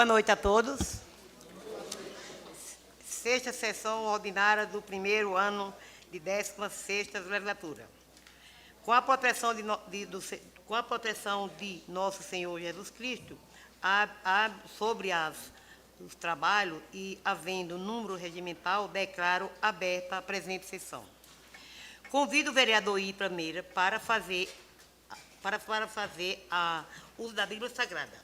Boa noite a todos. Sexta sessão ordinária do primeiro ano de 16ª legislatura. Com a proteção de nosso Senhor Jesus Cristo sobre os trabalhos e havendo número regimental, declaro aberta a presente sessão. Convido o vereador Ipra Meira para fazer uso da Bíblia Sagrada.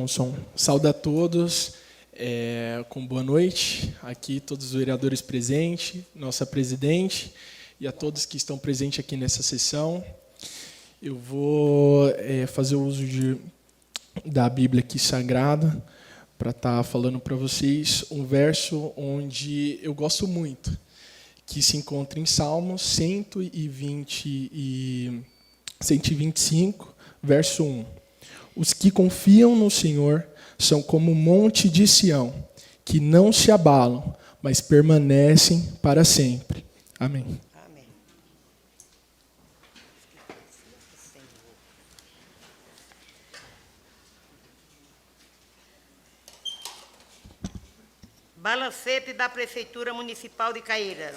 Som. Saúdo a todos, com boa noite, aqui todos os vereadores presentes, nossa presidente e a todos que estão presentes aqui nessa sessão. Eu vou fazer o uso da Bíblia aqui Sagrada para estar falando para vocês um verso onde eu gosto muito, que se encontra em Salmos 125, verso 1. Os que confiam no Senhor são como o monte de Sião, que não se abalam, mas permanecem para sempre. Amém. Amém. Balancete da Prefeitura Municipal de Caieiras,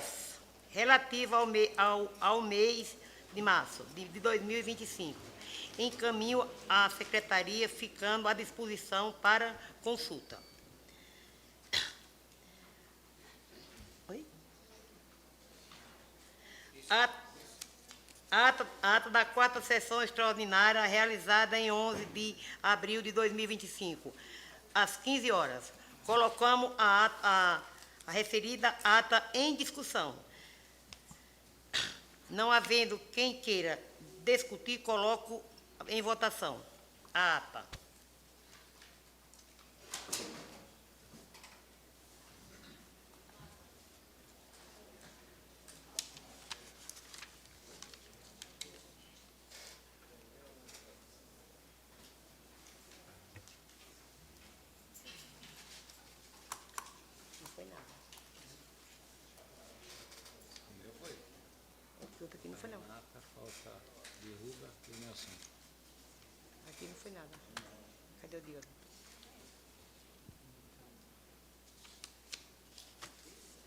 relativo ao mês de março de 2025. Encaminho à Secretaria, ficando à disposição para consulta. Oi? Ata da 4ª sessão extraordinária, realizada em 11 de abril de 2025, às 15 horas. Colocamos a referida ata em discussão. Não havendo quem queira discutir, coloco em votação a ata. Não foi nada. O meu foi. O outro aqui não foi não. Ata, falta derruba e Nelson. Aqui não foi nada. Cadê o Diogo?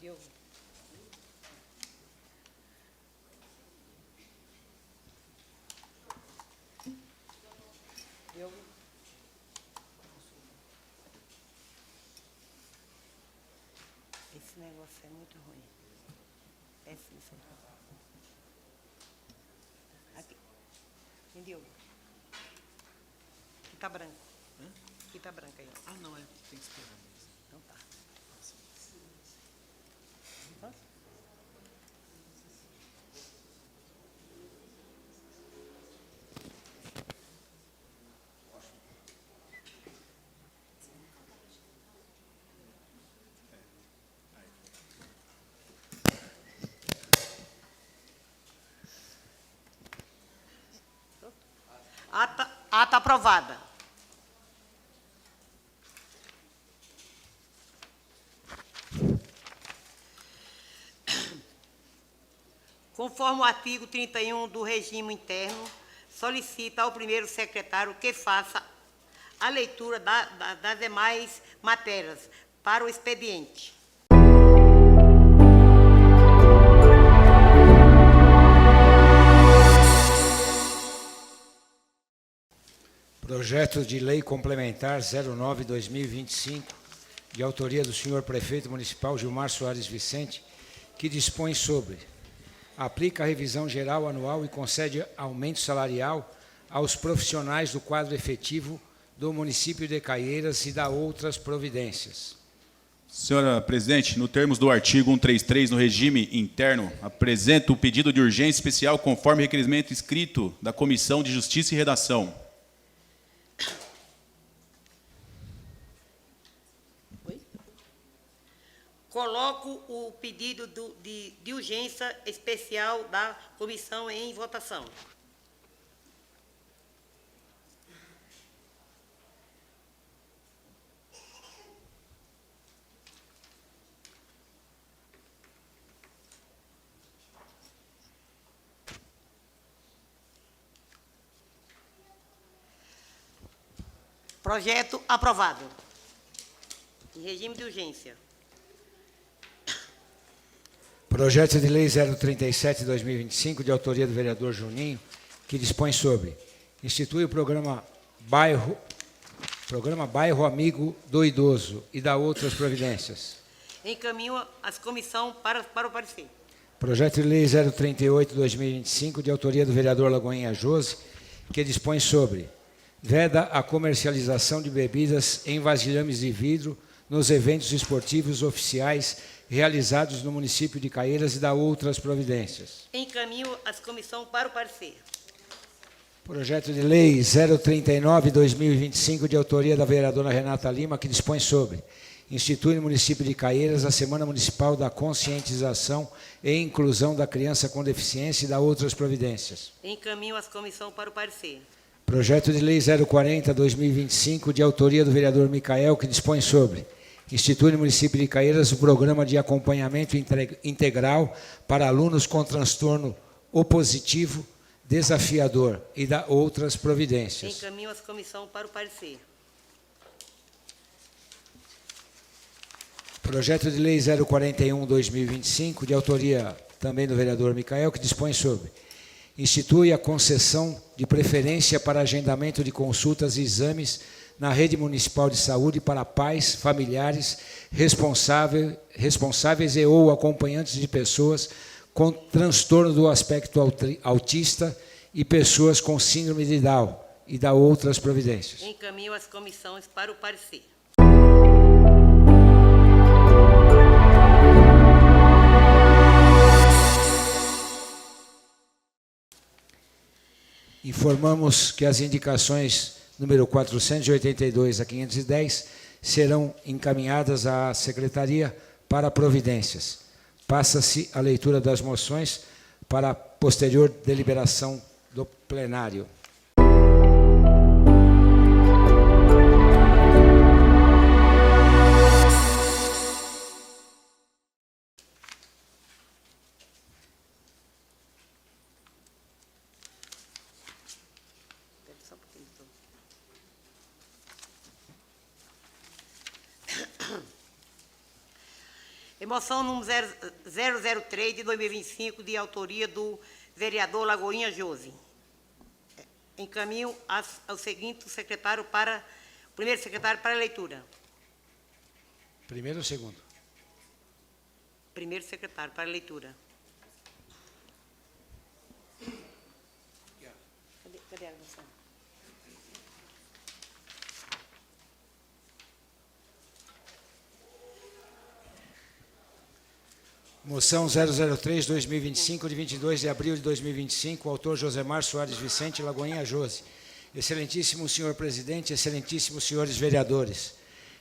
Diogo. Diogo. Esse negócio é muito ruim. Péssimo. Aqui. Vem, Diogo. Aqui tá branco. Aqui tá branco aí, ó. Ah, não, tem que esperar mesmo. Então tá. Posso? Ata aprovada. Conforme o artigo 31 do regime interno, solicita ao primeiro secretário que faça a leitura das demais matérias para o expediente. Projeto de Lei Complementar 09/2025, de autoria do senhor Prefeito Municipal Gilmar Soares Vicente, que dispõe sobre: aplica a revisão geral anual e concede aumento salarial aos profissionais do quadro efetivo do município de Caieiras e dá outras providências. Senhora Presidente, no termos do artigo 133, no regime interno, apresento o pedido de urgência especial conforme requerimento escrito da Comissão de Justiça e Redação. Coloco o pedido de urgência especial da comissão em votação. Projeto aprovado. Em regime de urgência. Projeto de Lei 037/2025, de autoria do vereador Juninho, que dispõe sobre: institui o programa Bairro Amigo do Idoso e dá outras providências. Encaminho as comissão para o parecer. Projeto de Lei 038/2025, de autoria do vereador Lagoinha Jose, que dispõe sobre: veda a comercialização de bebidas em vasilhames de vidro nos eventos esportivos oficiais realizados no município de Caieiras e dá outras providências. Encaminho as comissão para o parecer. Projeto de Lei 039/2025, de autoria da vereadora Renata Lima, que dispõe sobre: institui no município de Caieiras a Semana Municipal da Conscientização e Inclusão da Criança com Deficiência e dá outras providências. Encaminho as comissão para o parecer. Projeto de Lei 040/2025, de autoria do vereador Micael, que dispõe sobre: institui no município de Caieiras o Programa de Acompanhamento Integral para alunos com transtorno opositivo desafiador e dá outras providências. Encaminho as comissão para o parecer. Projeto de Lei 041/2025, de autoria também do vereador Micael, que dispõe sobre: institui a concessão de preferência para agendamento de consultas e exames na rede municipal de saúde para pais, familiares, responsáveis e ou acompanhantes de pessoas com transtorno do aspecto autista e pessoas com síndrome de Down e dá outras providências. Encaminho as comissões para o parecer. Informamos que as indicações número 482 a 510 serão encaminhadas à Secretaria para providências. Passa-se a leitura das moções para a posterior deliberação do plenário. Moção número 003 de 2025, de autoria do vereador Lagoinha Jose. Encaminho ao seguinte secretário para o primeiro secretário para a leitura. Primeiro ou segundo? Primeiro secretário para a leitura. Cadê a moção? Moção 003/2025, de 22 de abril de 2025, autor Josemar Soares Vicente, Lagoinha Jose. Excelentíssimo senhor presidente, excelentíssimos senhores vereadores,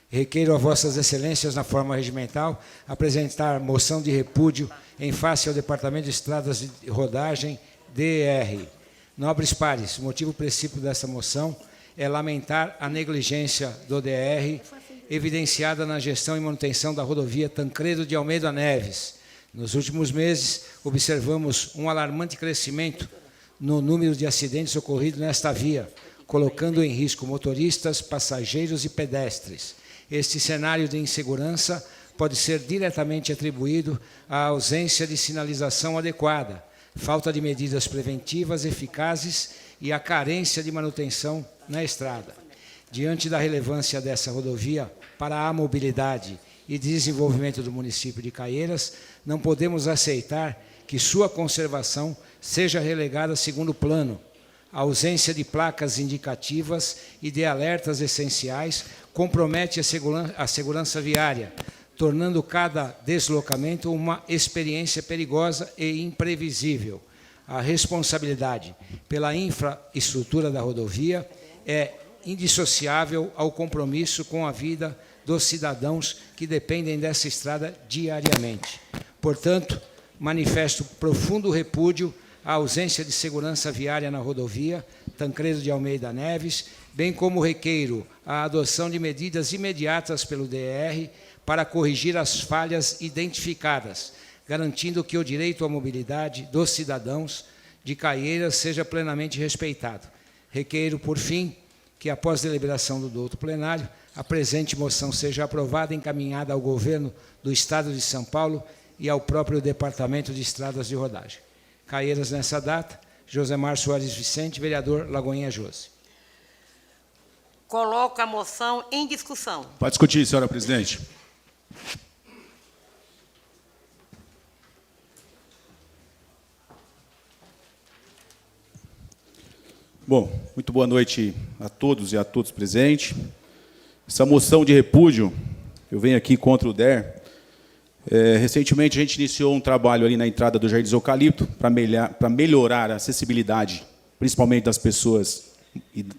requeiro a vossas excelências, na forma regimental, apresentar moção de repúdio em face ao Departamento de Estradas de Rodagem, DR. Nobres pares, o motivo princípio dessa moção é lamentar a negligência do DR, evidenciada na gestão e manutenção da rodovia Tancredo de Almeida Neves. Nos últimos meses, observamos um alarmante crescimento no número de acidentes ocorridos nesta via, colocando em risco motoristas, passageiros e pedestres. Este cenário de insegurança pode ser diretamente atribuído à ausência de sinalização adequada, falta de medidas preventivas eficazes e à carência de manutenção na estrada. Diante da relevância dessa rodovia para a mobilidade e desenvolvimento do município de Caieiras, não podemos aceitar que sua conservação seja relegada a segundo plano. A ausência de placas indicativas e de alertas essenciais compromete a segurança viária, tornando cada deslocamento uma experiência perigosa e imprevisível. A responsabilidade pela infraestrutura da rodovia é indissociável ao compromisso com a vida dos cidadãos que dependem dessa estrada diariamente. Portanto, manifesto profundo repúdio à ausência de segurança viária na rodovia Tancredo de Almeida Neves, bem como requeiro a adoção de medidas imediatas pelo DR para corrigir as falhas identificadas, garantindo que o direito à mobilidade dos cidadãos de Caieiras seja plenamente respeitado. Requeiro, por fim, que, após deliberação do douto plenário, a presente moção seja aprovada e encaminhada ao Governo do Estado de São Paulo e ao próprio Departamento de Estradas de Rodagem. Caieiras, nessa data, Josemar Soares Vicente, vereador, Lagoinha Jose. Coloco a moção em discussão. Pode discutir, senhora presidente. Bom, muito boa noite a todos e a todos presentes. Essa moção de repúdio, eu venho aqui contra o DER. Recentemente, a gente iniciou um trabalho ali na entrada do Jardim Eucalipto para melhorar a acessibilidade, principalmente das pessoas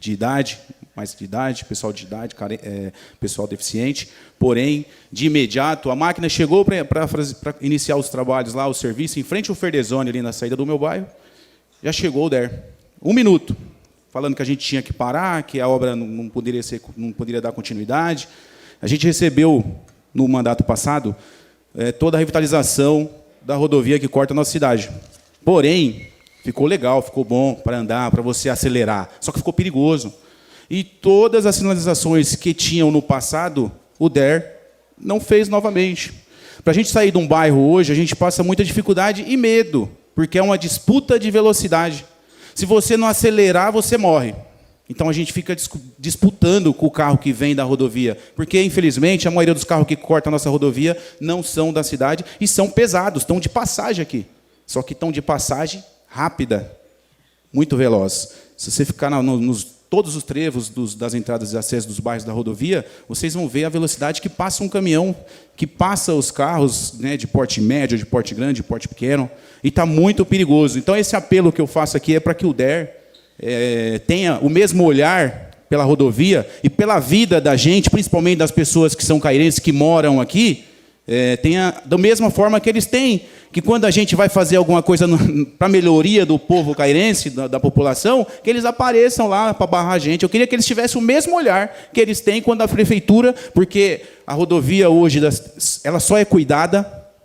de idade, mais de idade, pessoal de idade, pessoal deficiente. Porém, de imediato, a máquina chegou para iniciar os trabalhos lá, o serviço, em frente ao Ferdezone, ali na saída do meu bairro. Já chegou o DER. 1 minuto. Falando que a gente tinha que parar, que a obra não poderia dar continuidade. A gente recebeu, no mandato passado, toda a revitalização da rodovia que corta a nossa cidade. Porém, ficou legal, ficou bom para andar, para você acelerar. Só que ficou perigoso. E todas as sinalizações que tinham no passado, o DER não fez novamente. Para a gente sair de um bairro hoje, a gente passa muita dificuldade e medo, porque é uma disputa de velocidade. Se você não acelerar, você morre. Então, a gente fica disputando com o carro que vem da rodovia, porque, infelizmente, a maioria dos carros que cortam a nossa rodovia não são da cidade e são pesados, estão de passagem aqui. Só que estão de passagem rápida, muito veloz. Se você ficar todos os trevos das entradas e acessos dos bairros da rodovia, vocês vão ver a velocidade que passa um caminhão, que passa os carros, né, de porte médio, de porte grande, de porte pequeno, e está muito perigoso. Então, esse apelo que eu faço aqui é para que o DER tenha o mesmo olhar pela rodovia e pela vida da gente, principalmente das pessoas que são cairenses, que moram aqui, tenha da mesma forma que eles têm, que quando a gente vai fazer alguma coisa para a melhoria do povo cairense, da população, que eles apareçam lá para barrar a gente. Eu queria que eles tivessem o mesmo olhar que eles têm quando a prefeitura, porque a rodovia hoje ela só é cuidada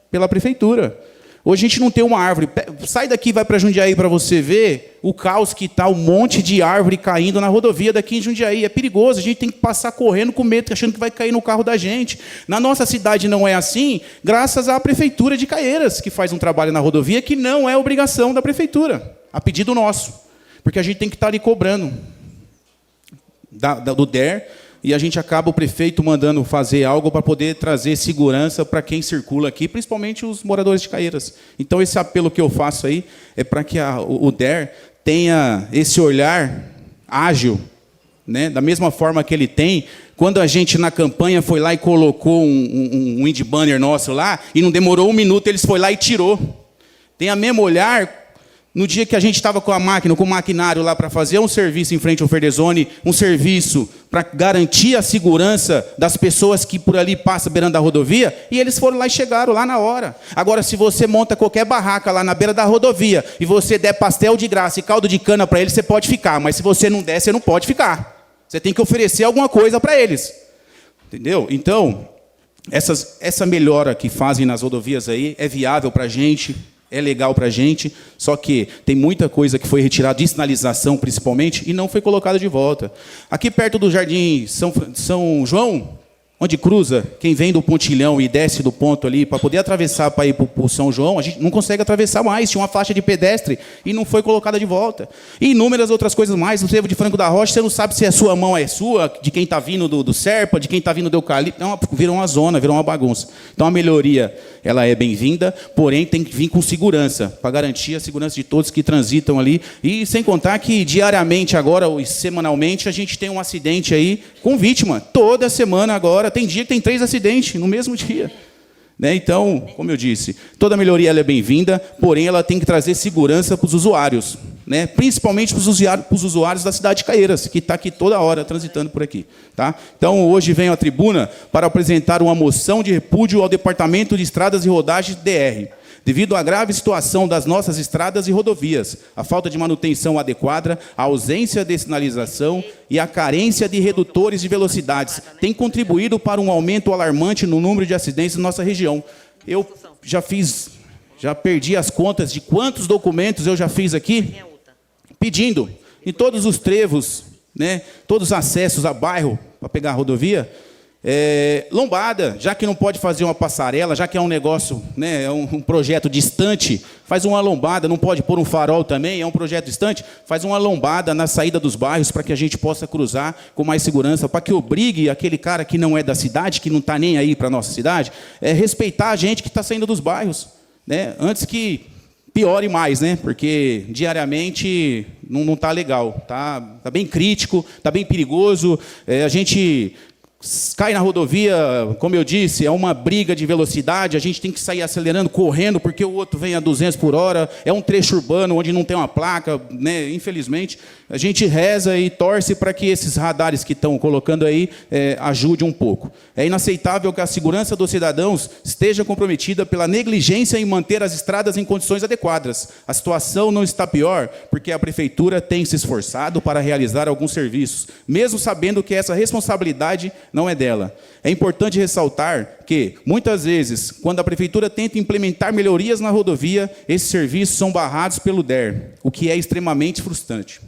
pela prefeitura. Hoje a gente não tem uma árvore. Sai daqui e vai para Jundiaí para você ver o caos que está, um monte de árvore caindo na rodovia daqui em Jundiaí. É perigoso, a gente tem que passar correndo com medo, achando que vai cair no carro da gente. Na nossa cidade não é assim, graças à Prefeitura de Caieiras, que faz um trabalho na rodovia que não é obrigação da Prefeitura, a pedido nosso. Porque a gente tem que estar ali cobrando do DER, e a gente acaba, o prefeito, mandando fazer algo para poder trazer segurança para quem circula aqui, principalmente os moradores de Caieiras. Então, esse apelo que eu faço aí é para que o DER tenha esse olhar ágil, né? Da mesma forma que ele tem, quando a gente, na campanha, foi lá e colocou um wind banner nosso lá, e não demorou 1 minuto, eles foi lá e tirou. Tem a mesmo olhar. No dia que a gente estava com a máquina, com o maquinário lá para fazer um serviço em frente ao Ferdezone, um serviço para garantir a segurança das pessoas que por ali passam beirando a rodovia, e eles foram lá e chegaram lá na hora. Agora, se você monta qualquer barraca lá na beira da rodovia e você der pastel de graça e caldo de cana para eles, você pode ficar. Mas se você não der, você não pode ficar. Você tem que oferecer alguma coisa para eles. Entendeu? Então, essa melhora que fazem nas rodovias aí é viável para a gente, é legal para a gente, só que tem muita coisa que foi retirada de sinalização, principalmente, e não foi colocada de volta. Aqui perto do Jardim São João, onde cruza, quem vem do Pontilhão e desce do ponto ali, para poder atravessar para ir para o São João, a gente não consegue atravessar mais, tinha uma faixa de pedestre e não foi colocada de volta. E inúmeras outras coisas mais, no trevo de Franco da Rocha, você não sabe se a sua mão é sua, de quem está vindo do Serpa, de quem está vindo do Eucalipto, virou uma zona, virou uma bagunça. Então, a melhoria, ela é bem-vinda, porém, tem que vir com segurança, para garantir a segurança de todos que transitam ali, e sem contar que diariamente agora, ou semanalmente, a gente tem um acidente aí com vítima, toda semana agora. Tem dia que tem 3 acidentes no mesmo dia. Né? Então, como eu disse, toda melhoria ela é bem-vinda, porém ela tem que trazer segurança para os usuários, né? Principalmente para os usuários da cidade de Caieiras, que está aqui toda hora transitando por aqui. Tá? Então, hoje venho à tribuna para apresentar uma moção de repúdio ao Departamento de Estradas e Rodagens DR, devido à grave situação das nossas estradas e rodovias, a falta de manutenção adequada, a ausência de sinalização e a carência de redutores de velocidades tem contribuído para um aumento alarmante no número de acidentes na nossa região. Eu já perdi as contas de quantos documentos eu já fiz aqui, pedindo em todos os trevos, né? Todos os acessos a bairro para pegar a rodovia. Lombada, já que não pode fazer uma passarela, já que é um negócio, né, é um projeto distante, faz uma lombada, não pode pôr um farol também, é um projeto distante, faz uma lombada na saída dos bairros para que a gente possa cruzar com mais segurança, para que obrigue aquele cara que não é da cidade, que não está nem aí para a nossa cidade, respeitar a gente que está saindo dos bairros, né, antes que piore mais, né, porque diariamente não está legal, tá bem crítico, está bem perigoso, a gente cai na rodovia, como eu disse, é uma briga de velocidade, a gente tem que sair acelerando, correndo, porque o outro vem a 200 por hora, é um trecho urbano onde não tem uma placa, né? Infelizmente, a gente reza e torce para que esses radares que estão colocando aí ajudem um pouco. É inaceitável que a segurança dos cidadãos esteja comprometida pela negligência em manter as estradas em condições adequadas. A situação não está pior porque a prefeitura tem se esforçado para realizar alguns serviços, mesmo sabendo que essa responsabilidade não é dela. É importante ressaltar que, muitas vezes, quando a prefeitura tenta implementar melhorias na rodovia, esses serviços são barrados pelo DER, o que é extremamente frustrante.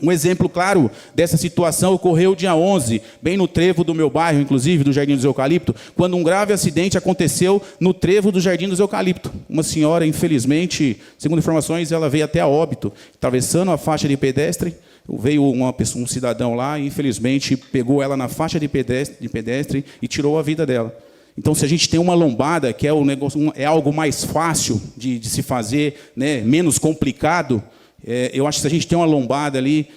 Um exemplo claro dessa situação ocorreu dia 11, bem no trevo do meu bairro, inclusive, do Jardim dos Eucalipto, quando um grave acidente aconteceu no trevo do Jardim dos Eucalipto. Uma senhora, infelizmente, segundo informações, ela veio até a óbito, atravessando a faixa de pedestre. Veio um cidadão lá e, infelizmente, pegou ela na faixa de pedestre e tirou a vida dela. Então, se a gente tem uma lombada, que é algo mais fácil de se fazer, né, menos complicado, eu acho que se a gente tem uma lombada ali,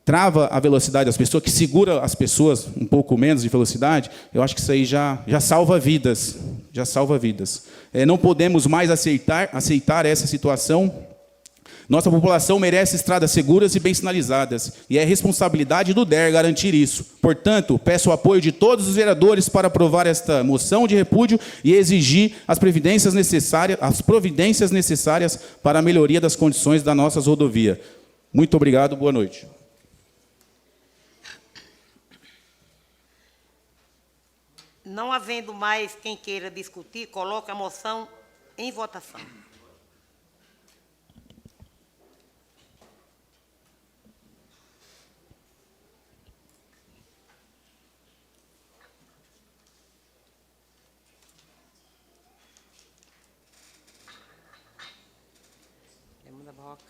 trava a velocidade das pessoas, que segura as pessoas um pouco menos de velocidade, eu acho que isso aí já salva vidas. Já salva vidas. Não podemos mais aceitar essa situação. Nossa população merece estradas seguras e bem sinalizadas, e é responsabilidade do DER garantir isso. Portanto, peço o apoio de todos os vereadores para aprovar esta moção de repúdio e exigir as providências necessárias para a melhoria das condições da nossa rodovia. Muito obrigado, boa noite. Não havendo mais quem queira discutir, coloque a moção em votação. Demanda Barroca.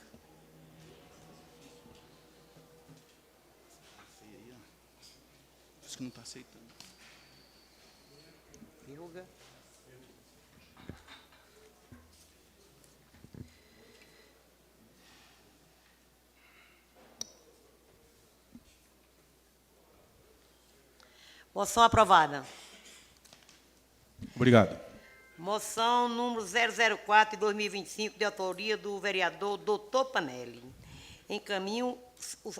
Acho que não está aceitando. Divulga. Moção aprovada. Obrigado. Moção número 004 de 2025, de autoria do vereador Dr. Panelli. Encaminho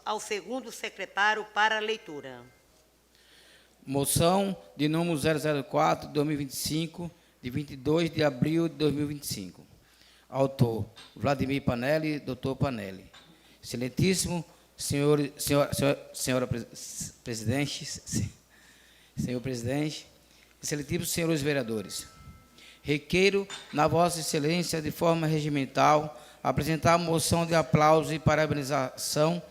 ao segundo secretário para leitura. Moção de número 004 de 2025, de 22 de abril de 2025. Autor, Vladimir Panelli, Dr. Panelli. Excelentíssimo senhora presidente, senhor presidente, excelentíssimos senhores vereadores, requeiro, na vossa excelência, de forma regimental, apresentar a moção de aplauso e parabenização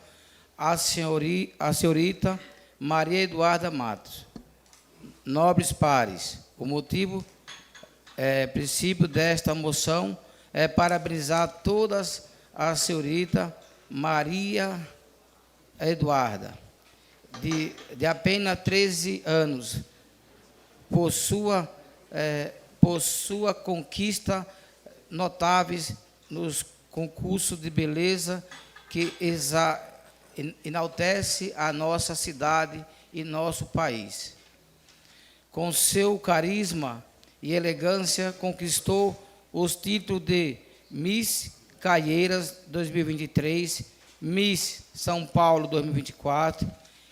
à senhorita Maria Eduarda Matos. Nobres pares, o motivo, princípio desta moção é parabenizar todas a senhorita Maria Eduarda, de apenas 13 anos, por sua conquista notáveis nos concursos de beleza que enaltece a nossa cidade e nosso país. Com seu carisma e elegância, conquistou os títulos de Miss Caieiras 2023, Miss São Paulo 2024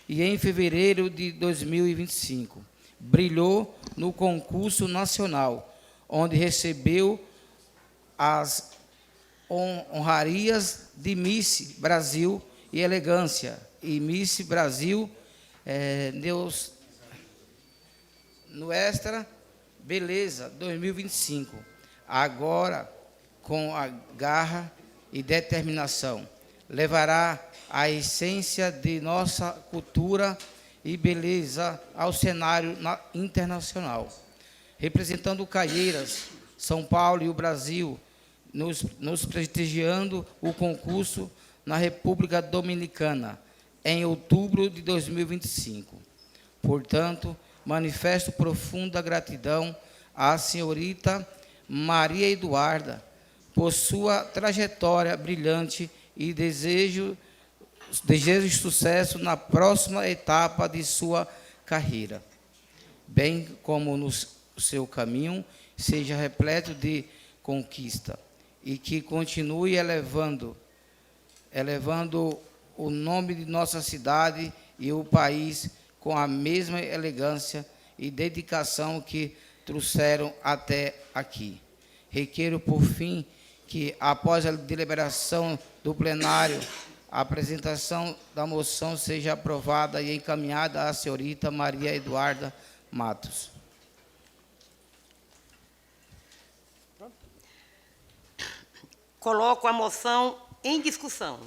e, em fevereiro de 2025, brilhou no concurso nacional, onde recebeu as honrarias de Miss Brasil e Elegância e Miss Brasil Nuestra Beleza 2025. Agora, com a garra e determinação, levará a essência de nossa cultura e beleza ao cenário internacional, representando Caieiras, São Paulo e o Brasil, nos prestigiando o concurso na República Dominicana, em outubro de 2025. Portanto, manifesto profunda gratidão à senhorita Maria Eduarda por sua trajetória brilhante e desejo sucesso na próxima etapa de sua carreira, bem como no seu caminho seja repleto de conquista e que continue elevando o nome de nossa cidade e o país com a mesma elegância e dedicação que trouxeram até aqui. Requeiro, por fim, que, após a deliberação do plenário, a apresentação da moção seja aprovada e encaminhada à senhorita Maria Eduarda Matos. Coloco a moção em discussão.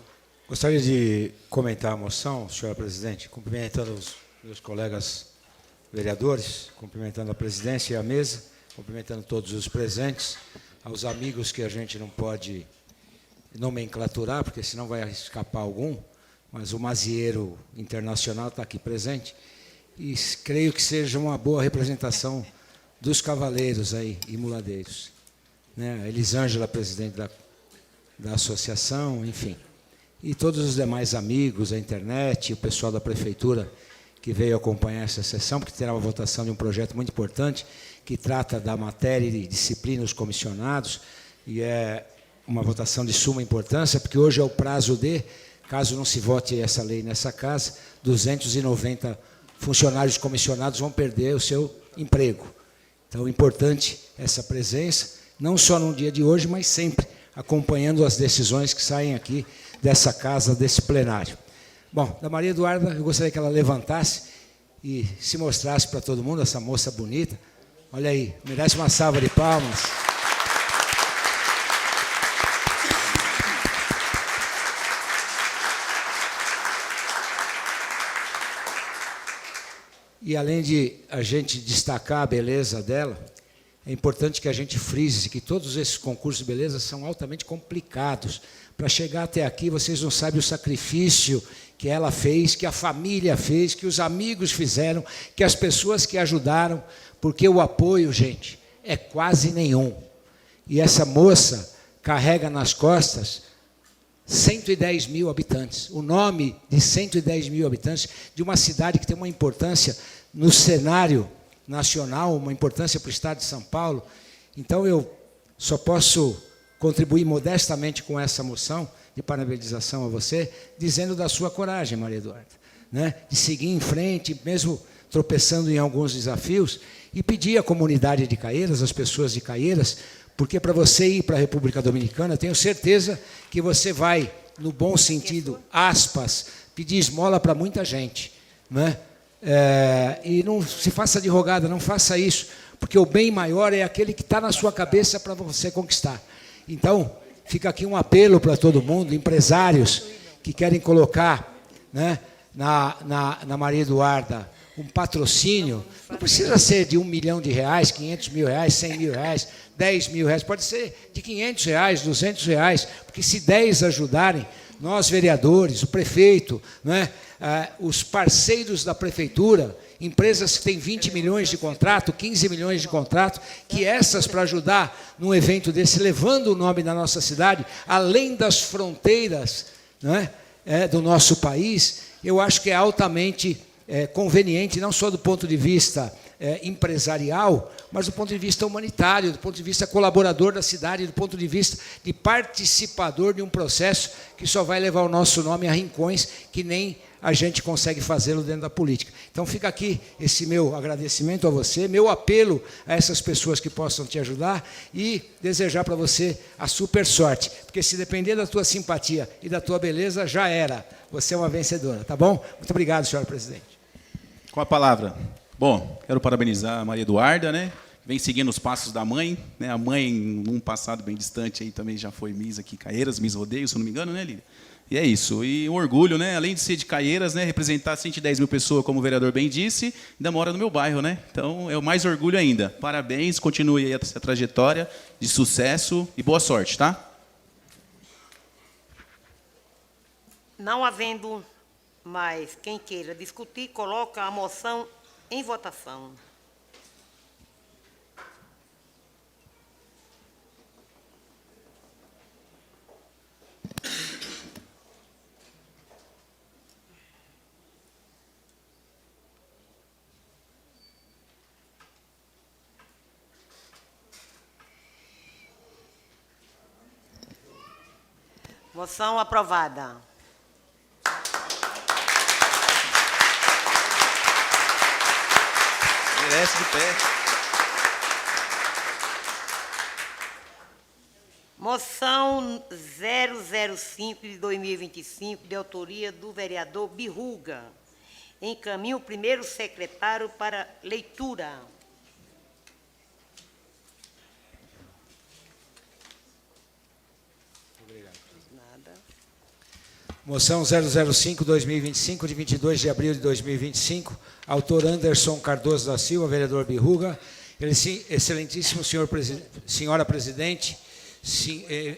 Gostaria de comentar a moção, senhora presidente, cumprimentando os meus colegas vereadores, cumprimentando a presidência e a mesa, cumprimentando todos os presentes, aos amigos que a gente não pode nomenclaturar, porque senão vai escapar algum, mas o Mazieiro Internacional está aqui presente, e creio que seja uma boa representação dos cavaleiros aí e muladeiros. Né? Elisângela, presidente da associação, enfim. E todos os demais amigos, a internet, o pessoal da prefeitura que veio acompanhar essa sessão, porque terá uma votação de um projeto muito importante, que trata da matéria e disciplina dos comissionados, e é uma votação de suma importância, porque hoje é o prazo de, caso não se vote essa lei nessa casa, 290 funcionários comissionados vão perder o seu emprego. Então, é importante essa presença, não só no dia de hoje, mas sempre acompanhando as decisões que saem aqui dessa casa, desse plenário. Bom, da Maria Eduarda, eu gostaria que ela levantasse e se mostrasse para todo mundo, essa moça bonita. Olha aí, merece uma salva de palmas. E além de a gente destacar a beleza dela, é importante que a gente frise que todos esses concursos de beleza são altamente complicados. Para chegar até aqui, vocês não sabem o sacrifício que ela fez, que a família fez, que os amigos fizeram, que as pessoas que ajudaram, porque o apoio, gente, é quase nenhum. E essa moça carrega nas costas 110 mil habitantes, o nome de 110 mil habitantes de uma cidade que tem uma importância no cenário nacional, uma importância para o estado de São Paulo. Então, eu só posso contribuir modestamente com essa moção de parabenização a você, dizendo da sua coragem, Maria Eduarda, né? De seguir em frente, mesmo tropeçando em alguns desafios, e pedir à comunidade de Caieiras, às pessoas de Caieiras, porque para você ir para a República Dominicana, tenho certeza que você vai, no bom sentido, aspas, pedir esmola para muita gente, né? E não se faça de rogada, não faça isso, porque o bem maior é aquele que está na sua cabeça para você conquistar. Então, fica aqui um apelo para todo mundo, empresários que querem colocar, né, na Maria Eduarda um patrocínio, não precisa ser de R$1 milhão, R$500 mil, R$100 mil, R$10 mil, pode ser de R$500, R$200, porque se 10 ajudarem, nós vereadores, o prefeito, né, os parceiros da prefeitura, empresas que têm 20 milhões de contrato, 15 milhões de contrato, que essas para ajudar num evento desse, levando o nome da nossa cidade, além das fronteiras, né, do nosso país, eu acho que é altamente conveniente, não só do ponto de vista empresarial, mas do ponto de vista humanitário, do ponto de vista colaborador da cidade, do ponto de vista de participador de um processo que só vai levar o nosso nome a rincões que nem a gente consegue fazê-lo dentro da política. Então, fica aqui esse meu agradecimento a você, meu apelo a essas pessoas que possam te ajudar e desejar para você a super sorte, porque se depender da tua simpatia e da tua beleza, já era. Você é uma vencedora, tá bom? Muito obrigado, senhora presidente. Com a palavra. Bom, quero parabenizar a Maria Eduarda, né? Vem seguindo os passos da mãe, né? A mãe, num passado bem distante, aí também já foi Miss aqui, Caieiras, Miss Rodeio, se eu não me engano, né, Lília? E é isso. E um orgulho, né? Além de ser de Caieiras, né? Representar 110 mil pessoas, como o vereador bem disse, ainda mora no meu bairro, né? Então é o mais orgulho ainda. Parabéns, continue aí essa trajetória de sucesso e boa sorte, tá? Não havendo mais quem queira discutir, coloca a moção em votação. Moção aprovada. Merece de pé. Moção 005 de 2025, de autoria do vereador Birruga. Encaminho o primeiro secretário para leitura. Nada. Moção 005/2025, de 22 de abril de 2025, autor Anderson Cardoso da Silva, vereador Birruga. Excelentíssimo senhora presidente,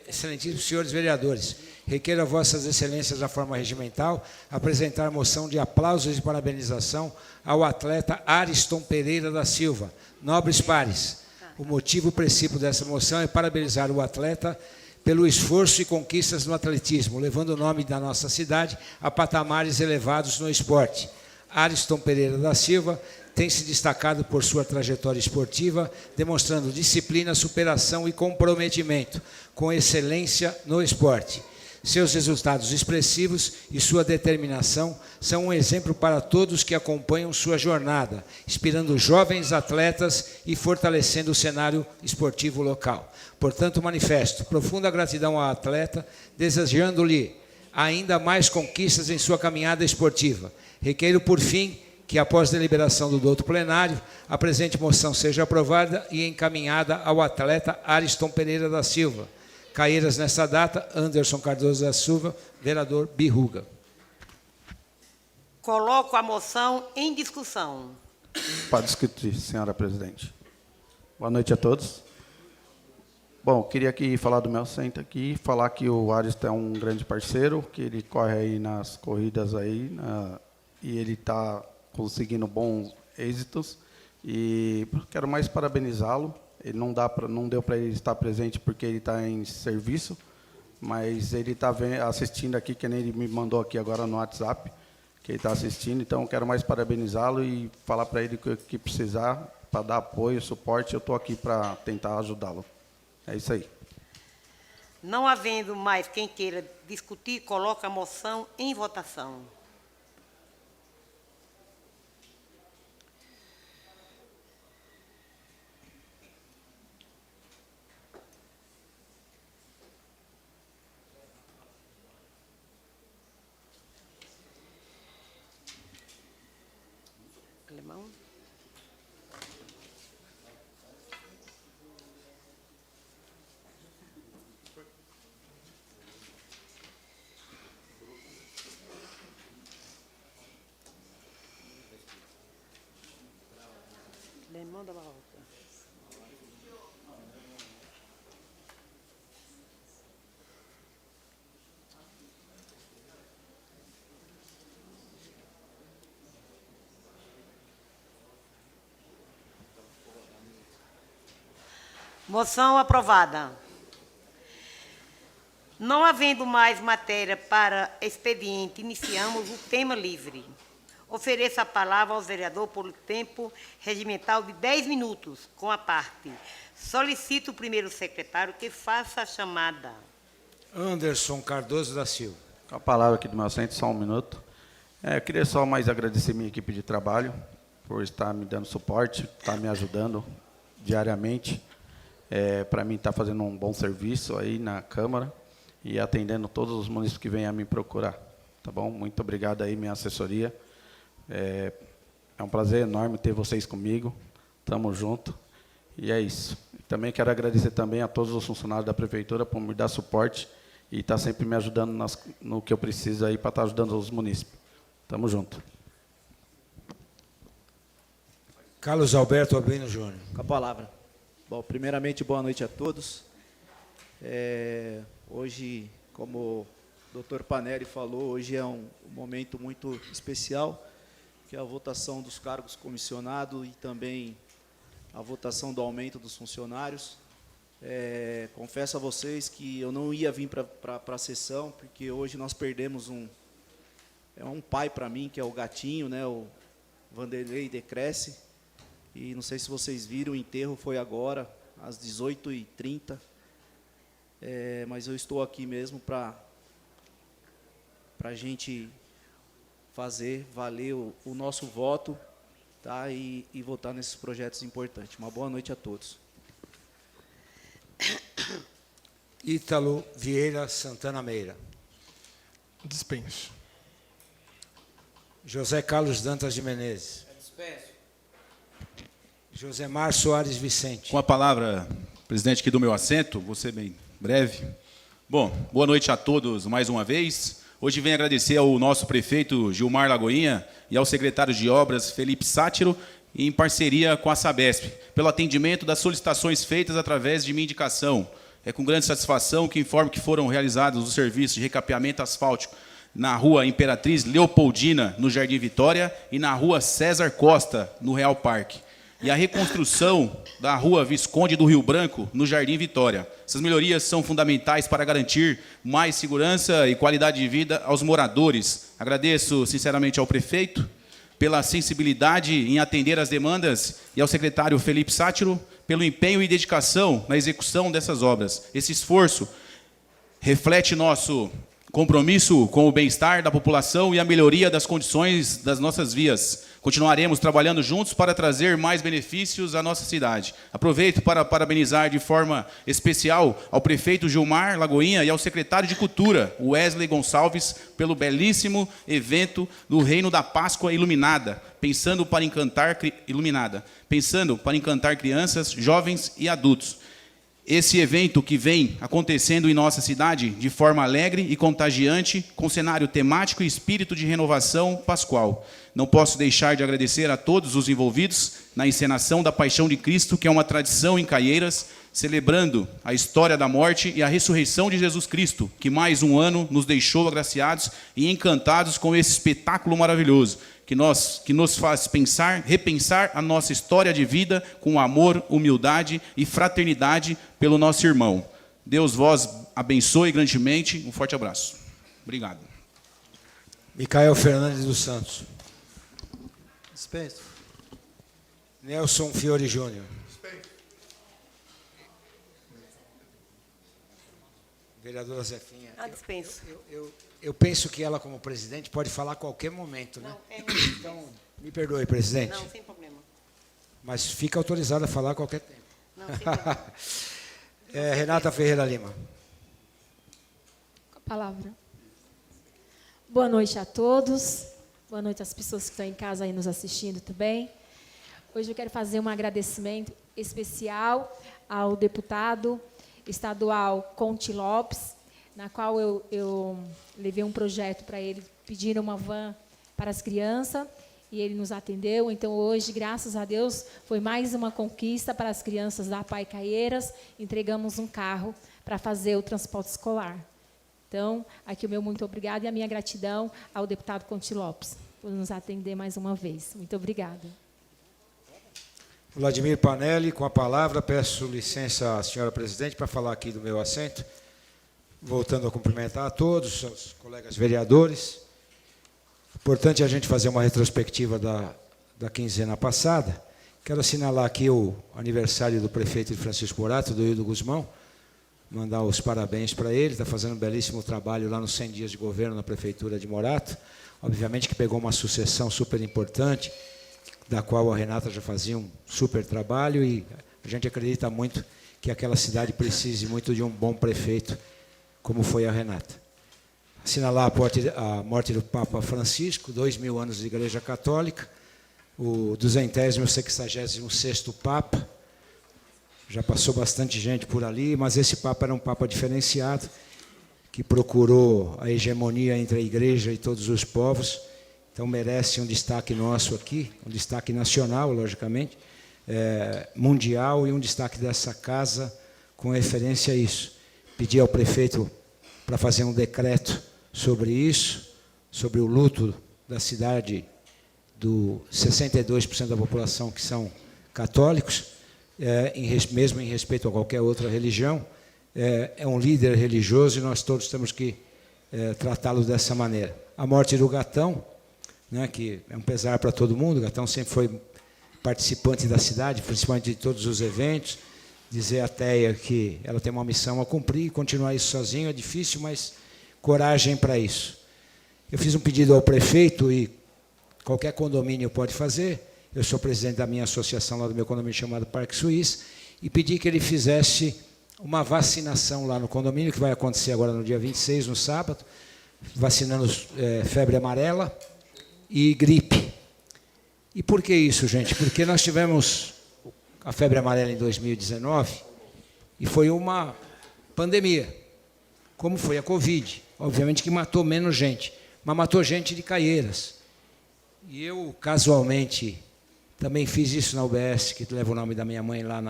excelentíssimos senhores vereadores, requeiro a vossas excelências da forma regimental apresentar moção de aplausos e parabenização ao atleta Ariston Pereira da Silva. Nobres pares, o motivo princípio dessa moção é parabenizar o atleta pelo esforço e conquistas no atletismo, levando o nome da nossa cidade a patamares elevados no esporte. Ariston Pereira da Silva tem se destacado por sua trajetória esportiva, demonstrando disciplina, superação e comprometimento com excelência no esporte. Seus resultados expressivos e sua determinação são um exemplo para todos que acompanham sua jornada, inspirando jovens atletas e fortalecendo o cenário esportivo local. Portanto, manifesto profunda gratidão ao atleta, desejando-lhe ainda mais conquistas em sua caminhada esportiva. Requeiro, por fim, que após deliberação do douto plenário, a presente moção seja aprovada e encaminhada ao atleta Ariston Pereira da Silva. Caieiras, nessa data, Anderson Cardoso da Silva, vereador Birruga. Coloco a moção em discussão. Para discutir, senhora presidente. Boa noite a todos. Bom, queria aqui falar do meu centro aqui, falar que o Ariston é um grande parceiro, que ele corre aí nas corridas aí, e ele está conseguindo bons êxitos. E quero mais parabenizá-lo. Ele não deu para ele estar presente porque ele está em serviço, mas ele está assistindo aqui, que nem ele me mandou aqui agora no WhatsApp, que ele está assistindo. Então, quero mais parabenizá-lo e falar para ele que precisar, para dar apoio, suporte, eu estou aqui para tentar ajudá-lo. É isso aí. Não havendo mais quem queira discutir, coloca a moção em votação. Alemão. Alemão da Barroca. Moção aprovada. Não havendo mais matéria para expediente, iniciamos o tema livre. Ofereço a palavra ao vereador por tempo regimental de 10 minutos, com a parte. Solicito o primeiro secretário que faça a chamada. Anderson Cardoso da Silva. Com a palavra aqui do meu centro, só um minuto. Eu queria só mais agradecer minha equipe de trabalho por estar me dando suporte, estar me ajudando diariamente. Para mim, estar fazendo um bom serviço aí na Câmara e atendendo todos os munícipes que vêm a me procurar. Tá bom? Muito obrigado aí, minha assessoria. É um prazer enorme ter vocês comigo. Tamo junto. E é isso. Também quero agradecer também a todos os funcionários da Prefeitura por me dar suporte e está sempre me ajudando no que eu preciso aí para estar ajudando os munícipes. Tamo junto. Carlos Alberto Albino Júnior. Com a palavra. Bom, primeiramente, boa noite a todos. Hoje, como o doutor Panelli falou, hoje é um momento muito especial, que é a votação dos cargos comissionados e também a votação do aumento dos funcionários. Confesso a vocês que eu não ia vir para a sessão, porque hoje nós perdemos um pai para mim, que é o Gatinho, né, o Vanderlei Decresce, e não sei se vocês viram, o enterro foi agora, às 18h30, mas eu estou aqui mesmo para a gente fazer valer o nosso voto, tá, e votar nesses projetos importantes. Uma boa noite a todos. Ítalo Vieira Santana Meira. Dispenso. José Carlos Dantas de Menezes. Josemar Soares Vicente. Com a palavra, presidente, aqui do meu assento, vou ser bem breve. Bom, boa noite a todos mais uma vez. Hoje venho agradecer ao nosso prefeito Gilmar Lagoinha e ao secretário de Obras Felipe Sátiro, em parceria com a Sabesp, pelo atendimento das solicitações feitas através de minha indicação. É com grande satisfação que informo que foram realizados os serviços de recapeamento asfáltico na Rua Imperatriz Leopoldina, no Jardim Vitória, e na Rua César Costa, no Real Parque. E a reconstrução da Rua Visconde do Rio Branco, no Jardim Vitória. Essas melhorias são fundamentais para garantir mais segurança e qualidade de vida aos moradores. Agradeço sinceramente ao prefeito pela sensibilidade em atender às demandas e ao secretário Felipe Sátiro pelo empenho e dedicação na execução dessas obras. Esse esforço reflete nosso compromisso com o bem-estar da população e a melhoria das condições das nossas vias. Continuaremos trabalhando juntos para trazer mais benefícios à nossa cidade. Aproveito para parabenizar de forma especial ao prefeito Gilmar Lagoinha e ao secretário de Cultura, Wesley Gonçalves, pelo belíssimo evento do Reino da Páscoa Iluminada, pensando para encantar crianças, jovens e adultos. Esse evento que vem acontecendo em nossa cidade de forma alegre e contagiante, com cenário temático e espírito de renovação pascual. Não posso deixar de agradecer a todos os envolvidos na encenação da Paixão de Cristo, que é uma tradição em Caieiras, celebrando a história da morte e a ressurreição de Jesus Cristo, que mais um ano nos deixou agraciados e encantados com esse espetáculo maravilhoso, que nos faz repensar a nossa história de vida com amor, humildade e fraternidade pelo nosso irmão. Deus vos abençoe grandemente. Um forte abraço. Obrigado. Micael Fernandes dos Santos. Dispenso. Nelson Fiore Júnior. Vereadora Zefinha. Dispenso. Eu penso que ela, como presidente, pode falar a qualquer momento, né? Então, me perdoe, presidente. Não, sem problema. Mas fica autorizada a falar a qualquer tempo. Não, sem problema. Renata Ferreira Lima. Com a palavra. Boa noite a todos. Boa noite às pessoas que estão em casa aí nos assistindo também. Hoje eu quero fazer um agradecimento especial ao deputado estadual Conte Lopes, na qual eu levei um projeto para ele, pedindo uma van para as crianças, e ele nos atendeu. Então, hoje, graças a Deus, foi mais uma conquista para as crianças da Pai Caieiras. Entregamos um carro para fazer o transporte escolar. Então, aqui o meu muito obrigado e a minha gratidão ao deputado Conte Lopes por nos atender mais uma vez. Muito obrigada. Vladimir Panelli, com a palavra, peço licença à senhora presidente para falar aqui do meu assento. Voltando a cumprimentar a todos, os colegas vereadores. Importante a gente fazer uma retrospectiva da quinzena passada. Quero assinalar aqui o aniversário do prefeito de Francisco Morato, do Hildo Guzmão, mandar os parabéns para ele, está fazendo um belíssimo trabalho lá nos 100 dias de governo na prefeitura de Morato. Obviamente que pegou uma sucessão super importante, da qual a Renata já fazia um super trabalho, e a gente acredita muito que aquela cidade precise muito de um bom prefeito, como foi a Renata. Assinalar a morte do Papa Francisco, 2000 anos de Igreja Católica, o 266º Papa. Já passou bastante gente por ali, mas esse Papa era um Papa diferenciado, que procurou a hegemonia entre a igreja e todos os povos, então merece um destaque nosso aqui, um destaque nacional, logicamente, mundial, e um destaque dessa casa com referência a isso. Pedi ao prefeito para fazer um decreto sobre isso, sobre o luto da cidade, do 62% da população que são católicos, mesmo em respeito a qualquer outra religião. É um líder religioso e nós todos temos que tratá-lo dessa maneira. A morte do Gatão, né, que é um pesar para todo mundo. O Gatão sempre foi participante da cidade, principalmente de todos os eventos. Dizer à Teia que ela tem uma missão a cumprir, continuar isso sozinho é difícil, mas coragem para isso. Eu fiz um pedido ao prefeito, e qualquer condomínio pode fazer. Eu sou presidente da minha associação lá do meu condomínio chamado Parque Suíça, e pedi que ele fizesse uma vacinação lá no condomínio, que vai acontecer agora no dia 26, no sábado, vacinando febre amarela e gripe. E por que isso, gente? Porque nós tivemos a febre amarela em 2019 e foi uma pandemia, como foi a Covid. Obviamente que matou menos gente, mas matou gente de Caieiras. E eu, casualmente, também fiz isso na UBS, que leva o nome da minha mãe lá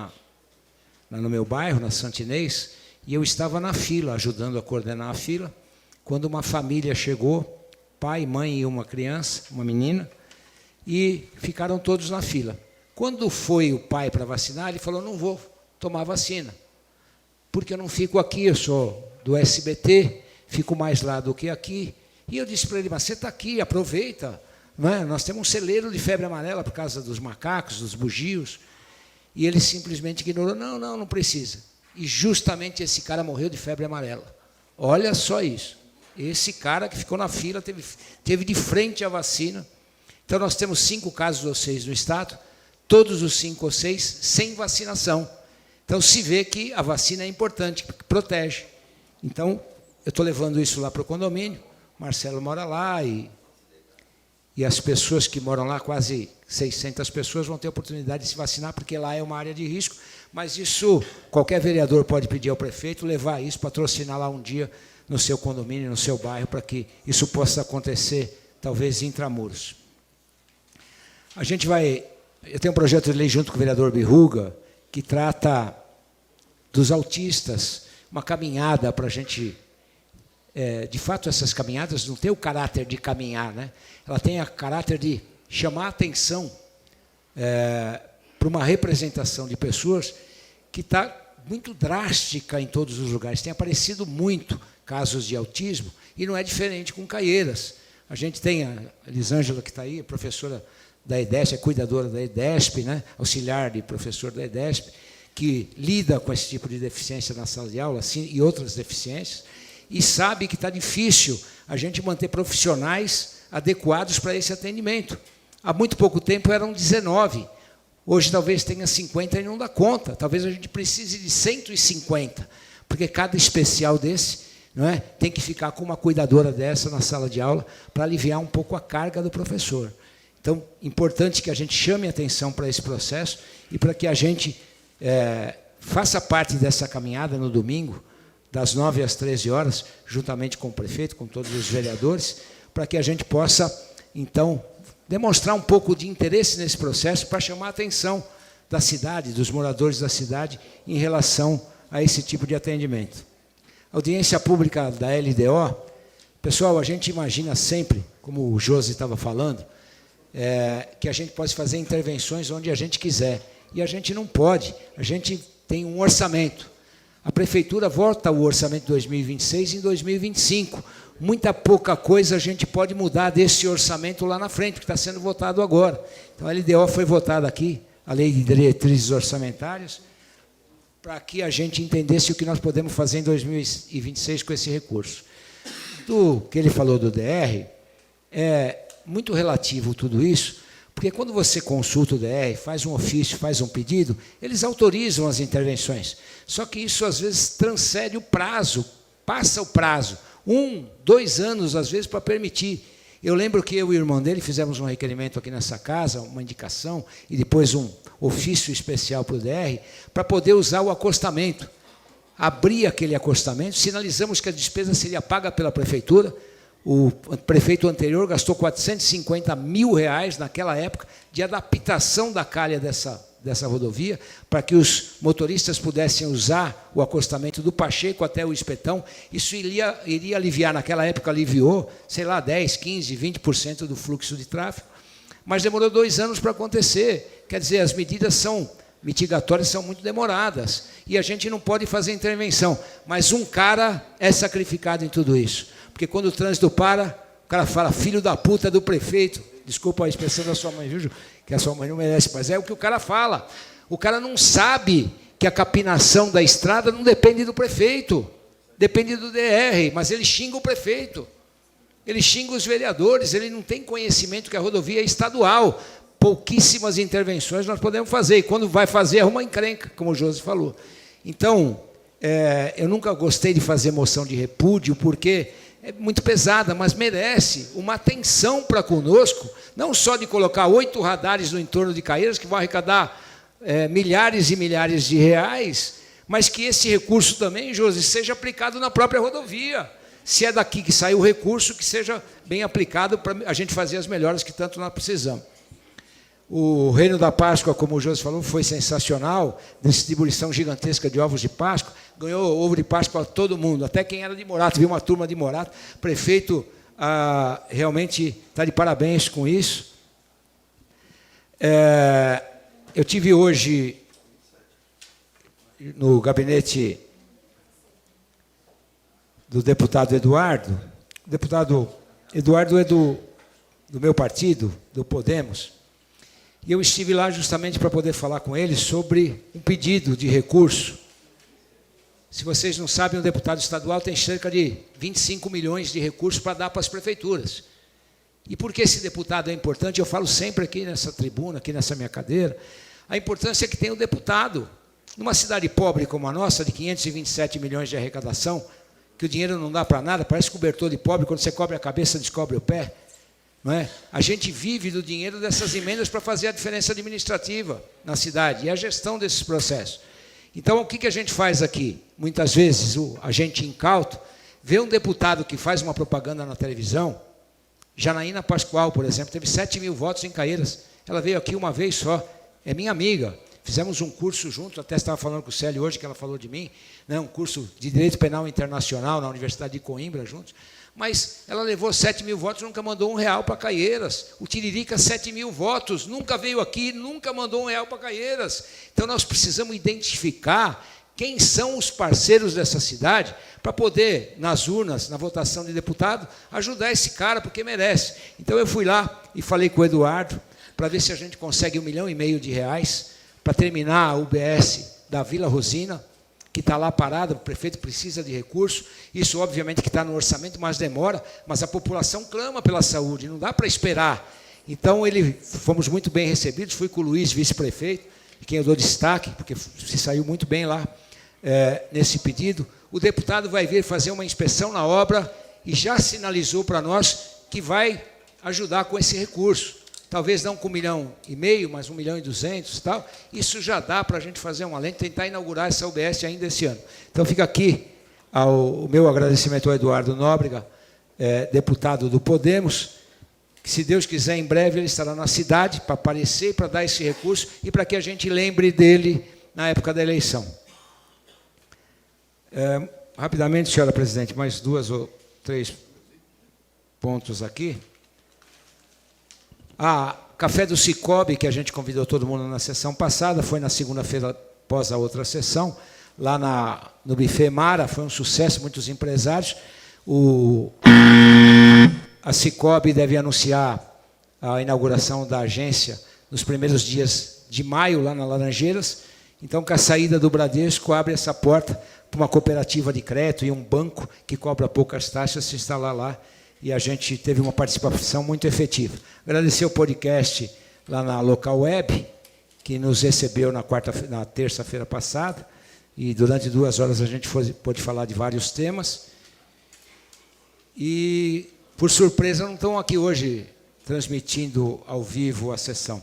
no meu bairro, na Santa Inês, e eu estava na fila, ajudando a coordenar a fila, quando uma família chegou, pai, mãe e uma criança, uma menina, e ficaram todos na fila. Quando foi o pai para vacinar, ele falou, não vou tomar vacina, porque eu não fico aqui, eu sou do SBT, fico mais lá do que aqui. E eu disse para ele, mas você está aqui, aproveita, não é? Nós temos um celeiro de febre amarela por causa dos macacos, dos bugios. E ele simplesmente ignorou, não precisa. E justamente esse cara morreu de febre amarela. Olha só isso. Esse cara que ficou na fila teve de frente a vacina. Então, nós temos 5 casos ou 6 no estado, todos os 5 ou 6 sem vacinação. Então, se vê que a vacina é importante, que protege. Então, eu estou levando isso lá para o condomínio, Marcelo mora lá, e as pessoas que moram lá, quase 600 pessoas, vão ter a oportunidade de se vacinar, porque lá é uma área de risco, mas isso, qualquer vereador pode pedir ao prefeito, levar isso, patrocinar lá um dia no seu condomínio, no seu bairro, para que isso possa acontecer, talvez, intramuros. Eu tenho um projeto de lei junto com o vereador Birruga, que trata dos autistas, uma caminhada para a gente... de fato, essas caminhadas não têm o caráter de caminhar, né? Ela tem o caráter de chamar a atenção para uma representação de pessoas que está muito drástica em todos os lugares. Tem aparecido muito casos de autismo, e não é diferente com Caieiras. A gente tem a Elisângela, que está aí, professora da EDESP, é cuidadora da EDESP, né? Auxiliar de professor da EDESP, que lida com esse tipo de deficiência na sala de aula, assim, e outras deficiências, e sabe que está difícil a gente manter profissionais adequados para esse atendimento. Há muito pouco tempo eram 19, hoje talvez tenha 50 e não dá conta, talvez a gente precise de 150, porque cada especial desse, não é, tem que ficar com uma cuidadora dessa na sala de aula para aliviar um pouco a carga do professor. Então, importante que a gente chame atenção para esse processo e para que a gente faça parte dessa caminhada no domingo, das 9 às 13 horas, juntamente com o prefeito, com todos os vereadores, para que a gente possa, então, demonstrar um pouco de interesse nesse processo para chamar a atenção da cidade, dos moradores da cidade, em relação a esse tipo de atendimento. Audiência pública da LDO, pessoal, a gente imagina sempre, como o Josi estava falando, que a gente pode fazer intervenções onde a gente quiser, e a gente não pode, a gente tem um orçamento. A prefeitura vota o orçamento de 2026 em 2025. Muita pouca coisa a gente pode mudar desse orçamento lá na frente, que está sendo votado agora. Então, a LDO foi votada aqui, a Lei de Diretrizes Orçamentárias, para que a gente entendesse o que nós podemos fazer em 2026 com esse recurso. Do que ele falou do DR, é muito relativo tudo isso, porque quando você consulta o DR, faz um ofício, faz um pedido, eles autorizam as intervenções. Só que isso, às vezes, transcende o prazo, passa o prazo, 1, 2 anos, às vezes, para permitir. Eu lembro que eu e o irmão dele fizemos um requerimento aqui nessa casa, uma indicação, e depois um ofício especial para o DR, para poder usar o acostamento. abrir aquele acostamento, sinalizamos que a despesa seria paga pela prefeitura. O prefeito anterior gastou R$450 mil naquela época de adaptação da calha dessa rodovia, para que os motoristas pudessem usar o acostamento do Pacheco até o Espetão. Isso iria aliviar, naquela época aliviou, sei lá, 10%, 15%, 20% do fluxo de tráfego, mas demorou 2 anos para acontecer. Quer dizer, as medidas mitigatórias são muito demoradas, e a gente não pode fazer intervenção, mas um cara é sacrificado em tudo isso. Porque quando o trânsito para, o cara fala, filho da puta do prefeito. Desculpa a expressão da sua mãe, viu, Ju? Que a sua mãe não merece, mas é o que o cara fala. O cara não sabe que a capinação da estrada não depende do prefeito, depende do DR, mas ele xinga o prefeito, ele xinga os vereadores, ele não tem conhecimento que a rodovia é estadual. Pouquíssimas intervenções nós podemos fazer, e quando vai fazer, arruma encrenca, como o Josi falou. Então, eu nunca gostei de fazer moção de repúdio, porque é muito pesada, mas merece uma atenção para conosco, não só de colocar 8 radares no entorno de Caieiras, que vão arrecadar milhares e milhares de reais, mas que esse recurso também, Josi, seja aplicado na própria rodovia. Se é daqui que sai o recurso, que seja bem aplicado para a gente fazer as melhoras que tanto nós precisamos. O Reino da Páscoa, como o Josi falou, foi sensacional, distribuição gigantesca de ovos de Páscoa, ganhou ovo de Páscoa para todo mundo, até quem era de Morato, viu uma turma de Morato, o prefeito realmente está de parabéns com isso. Eu tive hoje no gabinete do deputado Eduardo. O deputado Eduardo é do meu partido, do Podemos, e eu estive lá justamente para poder falar com ele sobre um pedido de recurso. Se vocês não sabem, o deputado estadual tem cerca de 25 milhões de recursos para dar para as prefeituras. E por que esse deputado é importante? Eu falo sempre aqui nessa tribuna, aqui nessa minha cadeira, a importância que tem o deputado. Numa cidade pobre como a nossa, de 527 milhões de arrecadação, que o dinheiro não dá para nada, parece cobertor de pobre, quando você cobre a cabeça, descobre o pé. Não é? A gente vive do dinheiro dessas emendas para fazer a diferença administrativa na cidade e a gestão desses processos. Então, o que a gente faz aqui? Muitas vezes, a gente incauto vê um deputado que faz uma propaganda na televisão. Janaína Pascoal, por exemplo, teve 7 mil votos em Caieiras. Ela veio aqui uma vez só, é minha amiga. Fizemos um curso junto, até estava falando com o Célio hoje, que ela falou de mim, né, um curso de Direito Penal Internacional na Universidade de Coimbra, juntos. Mas ela levou 7 mil votos, nunca mandou R$1 para Caieiras. O Tiririca, 7 mil votos, nunca veio aqui, nunca mandou R$1 para Caieiras. Então, nós precisamos identificar quem são os parceiros dessa cidade para poder, nas urnas, na votação de deputado, ajudar esse cara, porque merece. Então, eu fui lá e falei com o Eduardo para ver se a gente consegue R$1,5 milhão para terminar a UBS da Vila Rosina, que está lá parada, o prefeito precisa de recurso. Isso, obviamente, que está no orçamento, mas demora, mas a população clama pela saúde, não dá para esperar. Então, fomos muito bem recebidos, fui com o Luiz, vice-prefeito, de quem eu dou destaque, porque se saiu muito bem lá nesse pedido. O deputado vai vir fazer uma inspeção na obra e já sinalizou para nós que vai ajudar com esse recurso. Talvez não com R$1,5 milhão, mas R$1,2 milhões e tal. Isso já dá para a gente fazer uma lente, tentar inaugurar essa UBS ainda esse ano. Então, fica aqui o meu agradecimento ao Eduardo Nóbrega, deputado do Podemos, que, se Deus quiser, em breve ele estará na cidade para aparecer, para dar esse recurso e para que a gente lembre dele na época da eleição. Rapidamente, senhora presidente, mais 2 ou 3 pontos aqui. Café do Cicobi, que a gente convidou todo mundo na sessão passada, foi na segunda-feira após a outra sessão, lá no Buffet Mara, foi um sucesso, muitos empresários. A Cicobi deve anunciar a inauguração da agência nos primeiros dias de maio, lá na Laranjeiras. Então, com a saída do Bradesco, abre essa porta para uma cooperativa de crédito e um banco que cobra poucas taxas se instalar lá. E a gente teve uma participação muito efetiva. Agradecer o podcast lá na Local Web, que nos recebeu na terça-feira passada, e durante 2 horas a gente pôde falar de vários temas. E, por surpresa, não estão aqui hoje transmitindo ao vivo a sessão.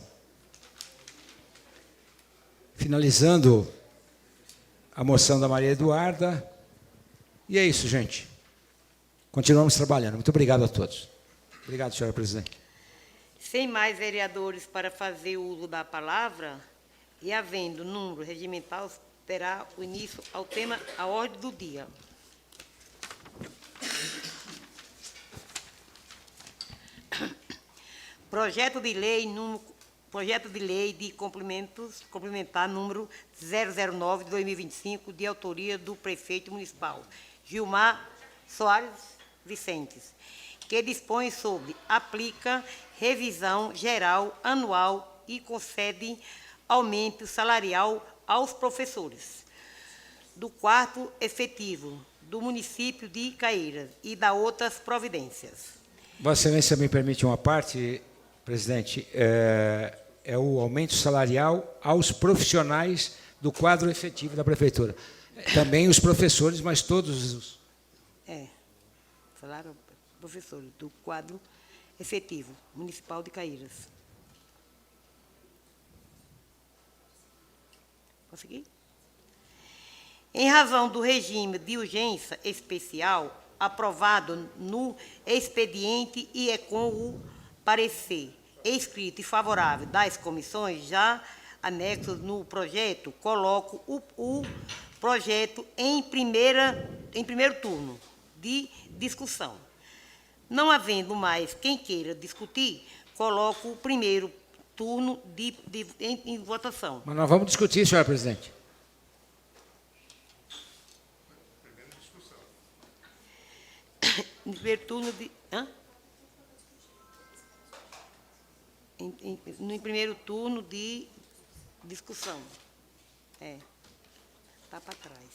Finalizando a moção da Maria Eduarda. E é isso, gente. Continuamos trabalhando. Muito obrigado a todos. Obrigado, senhora presidente. Sem mais vereadores para fazer uso da palavra, e havendo número regimental, terá o início ao tema, à ordem do dia. Projeto de lei de complementar número 009 de 2025, de autoria do prefeito municipal, Gilmar Soares Vicentes, que dispõe sobre, aplica revisão geral anual e concede aumento salarial aos professores do quarto efetivo do município de Caieiras e da outras providências. Vossa Excelência me permite uma parte, presidente, é o aumento salarial aos profissionais do quadro efetivo da prefeitura. Também os professores, mas todos os... Salário professor do quadro efetivo municipal de Caieiras. Consegui? Em razão do regime de urgência especial aprovado no expediente e com o parecer escrito e favorável das comissões já anexos no projeto, coloco o projeto em primeiro turno de discussão. Não havendo mais quem queira discutir, coloco o primeiro turno em votação. Mas nós vamos discutir, senhora presidente. No primeiro turno de... No primeiro turno de discussão. Está para trás.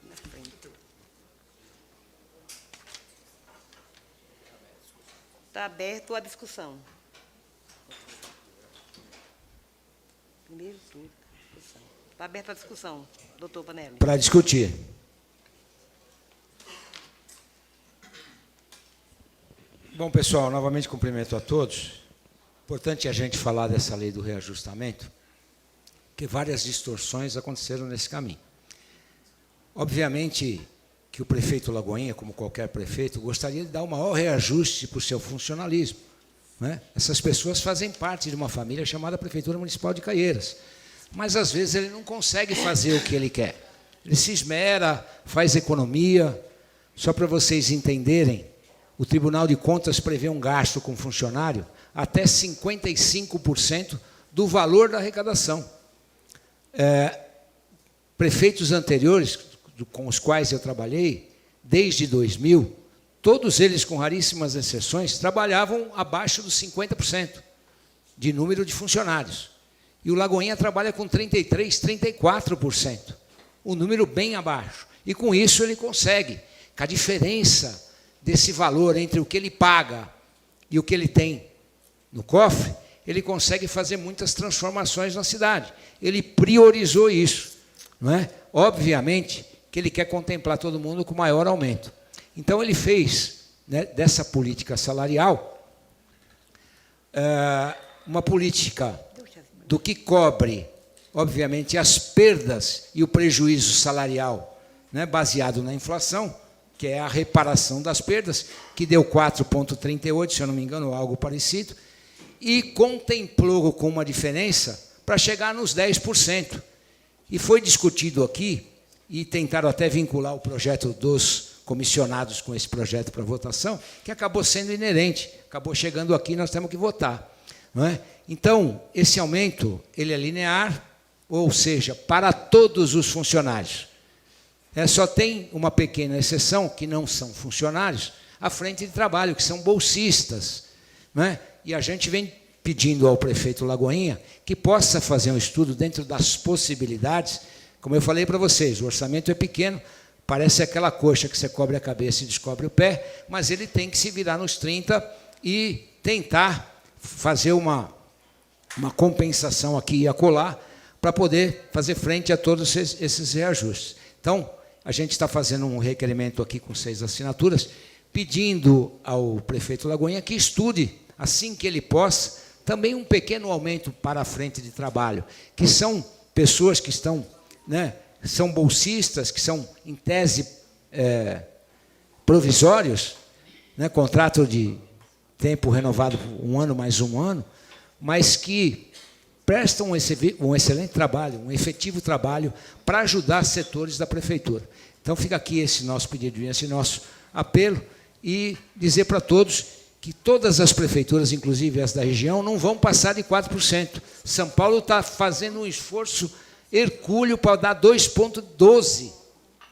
Na frente. Está aberto a discussão. Primeiro turno de discussão. Está aberta a discussão, doutor Panelli. Para discutir. Bom, pessoal, novamente cumprimento a todos. Importante a gente falar dessa lei do reajustamento, porque várias distorções aconteceram nesse caminho. Obviamente que o prefeito Lagoinha, como qualquer prefeito, gostaria de dar o maior reajuste para o seu funcionalismo, né? Essas pessoas fazem parte de uma família chamada Prefeitura Municipal de Caieiras, mas às vezes ele não consegue fazer o que ele quer. Ele se esmera, faz economia. Só para vocês entenderem, o Tribunal de Contas prevê um gasto com funcionário até 55% do valor da arrecadação. Prefeitos anteriores, com os quais eu trabalhei, desde 2000, todos eles, com raríssimas exceções, trabalhavam abaixo dos 50% de número de funcionários. E o Lagoinha trabalha com 33%, 34%, um número bem abaixo. E com isso ele consegue, com a diferença desse valor entre o que ele paga e o que ele tem no cofre, ele consegue fazer muitas transformações na cidade. Ele priorizou isso, não é? Obviamente que ele quer contemplar todo mundo com maior aumento. Então, ele fez, né, dessa política salarial uma política do que cobre, obviamente, as perdas e o prejuízo salarial, né, baseado na inflação, que é a reparação das perdas, que deu 4,38, se eu não me engano, algo parecido, e contemplou com uma diferença para chegar nos 10%. E foi discutido aqui, e tentaram até vincular o projeto dos comissionados com esse projeto para votação, que acabou sendo inerente, acabou chegando aqui, nós temos que votar, não é? Então, esse aumento, ele é linear, ou seja, para todos os funcionários. Só tem uma pequena exceção, que não são funcionários, à frente de trabalho, que são bolsistas, não é? E a gente vem pedindo ao prefeito Lagoinha que possa fazer um estudo dentro das possibilidades. Como eu falei para vocês, o orçamento é pequeno, parece aquela coxa que você cobre a cabeça e descobre o pé, mas ele tem que se virar nos 30 e tentar fazer uma compensação aqui e acolá para poder fazer frente a todos esses reajustes. Então, a gente está fazendo um requerimento aqui com 6 assinaturas, pedindo ao prefeito Lagoinha que estude, assim que ele possa, também um pequeno aumento para a frente de trabalho, que são pessoas que estão, né, são bolsistas, que são, em tese, provisórios, né, contrato de tempo renovado por 1 ano mais 1 ano, mas que prestam um excelente trabalho, um efetivo trabalho para ajudar setores da prefeitura. Então, fica aqui esse nosso pedido, esse nosso apelo, e dizer para todos que todas as prefeituras, inclusive as da região, não vão passar de 4%. São Paulo está fazendo um esforço hercúleo para dar 2,12%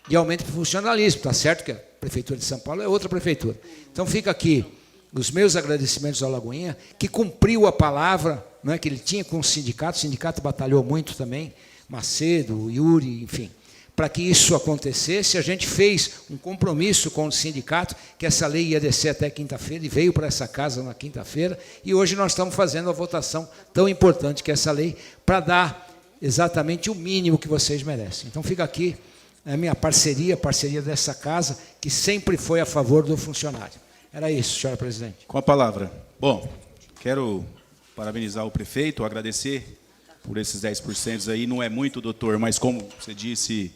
de aumento para o funcionalismo. Está certo que a Prefeitura de São Paulo é outra prefeitura. Então, fica aqui os meus agradecimentos ao Lagoinha, que cumpriu a palavra, não é, que ele tinha com o sindicato batalhou muito também, Macedo, Yuri, enfim. Para que isso acontecesse, a gente fez um compromisso com o sindicato, que essa lei ia descer até quinta-feira, e veio para essa casa na quinta-feira, e hoje nós estamos fazendo a votação tão importante que é essa lei, para dar exatamente o mínimo que vocês merecem. Então, fica aqui a minha parceria, a parceria dessa casa, que sempre foi a favor do funcionário. Era isso, senhora presidente. Com a palavra. Bom, quero parabenizar o prefeito, agradecer por esses 10% aí. Não é muito, doutor, mas como você disse,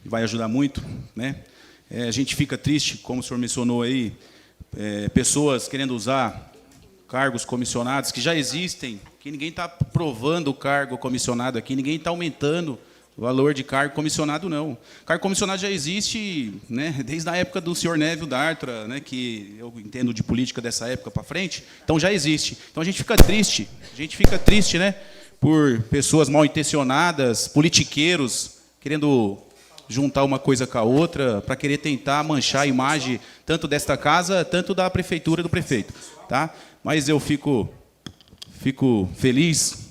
vai ajudar muito, né? A gente fica triste, como o senhor mencionou aí, pessoas querendo usar cargos comissionados que já existem, que ninguém está provando o cargo comissionado aqui, ninguém está aumentando o valor de cargo comissionado, não. Cargo comissionado já existe, né, desde a época do senhor Névio D'Artra, né, que eu entendo de política dessa época para frente, então já existe. Então a gente fica triste, né, por pessoas mal intencionadas, politiqueiros, querendo juntar uma coisa com a outra, para querer tentar manchar a imagem tanto desta casa, tanto da prefeitura e do prefeito. Tá? Mas eu fico feliz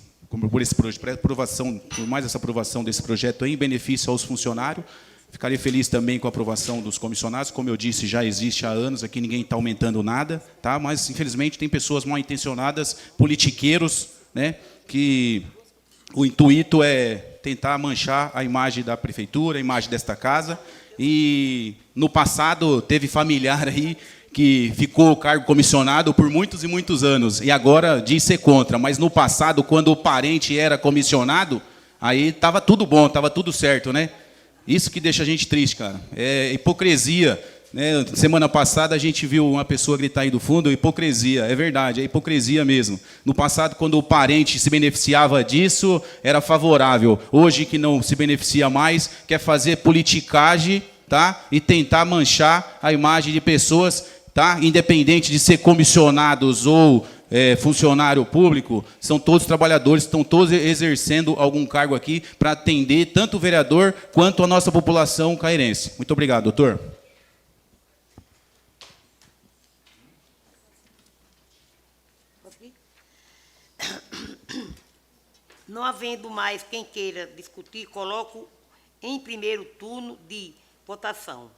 por esse aprovação, por mais essa aprovação desse projeto aí, em benefício aos funcionários. Ficaria feliz também com a aprovação dos comissionados. Como eu disse, já existe há anos, aqui ninguém está aumentando nada, tá? Mas, infelizmente, tem pessoas mal intencionadas, politiqueiros, né, que o intuito é tentar manchar a imagem da prefeitura, a imagem desta casa. E, no passado, teve familiar aí que ficou o cargo comissionado por muitos e muitos anos, e agora diz ser contra, mas no passado, quando o parente era comissionado, aí estava tudo bom, estava tudo certo, né? Isso que deixa a gente triste, cara. É hipocrisia, né? Semana passada a gente viu uma pessoa gritar aí do fundo, hipocrisia, é verdade, é hipocrisia mesmo. No passado, quando o parente se beneficiava disso, era favorável. Hoje, que não se beneficia mais, quer fazer politicagem, tá? E tentar manchar a imagem de pessoas, tá? Independente de ser comissionados ou funcionário público, são todos trabalhadores, estão todos exercendo algum cargo aqui para atender tanto o vereador quanto a nossa população cairense. Muito obrigado, doutor. Não havendo mais quem queira discutir, coloco em primeiro turno de votação.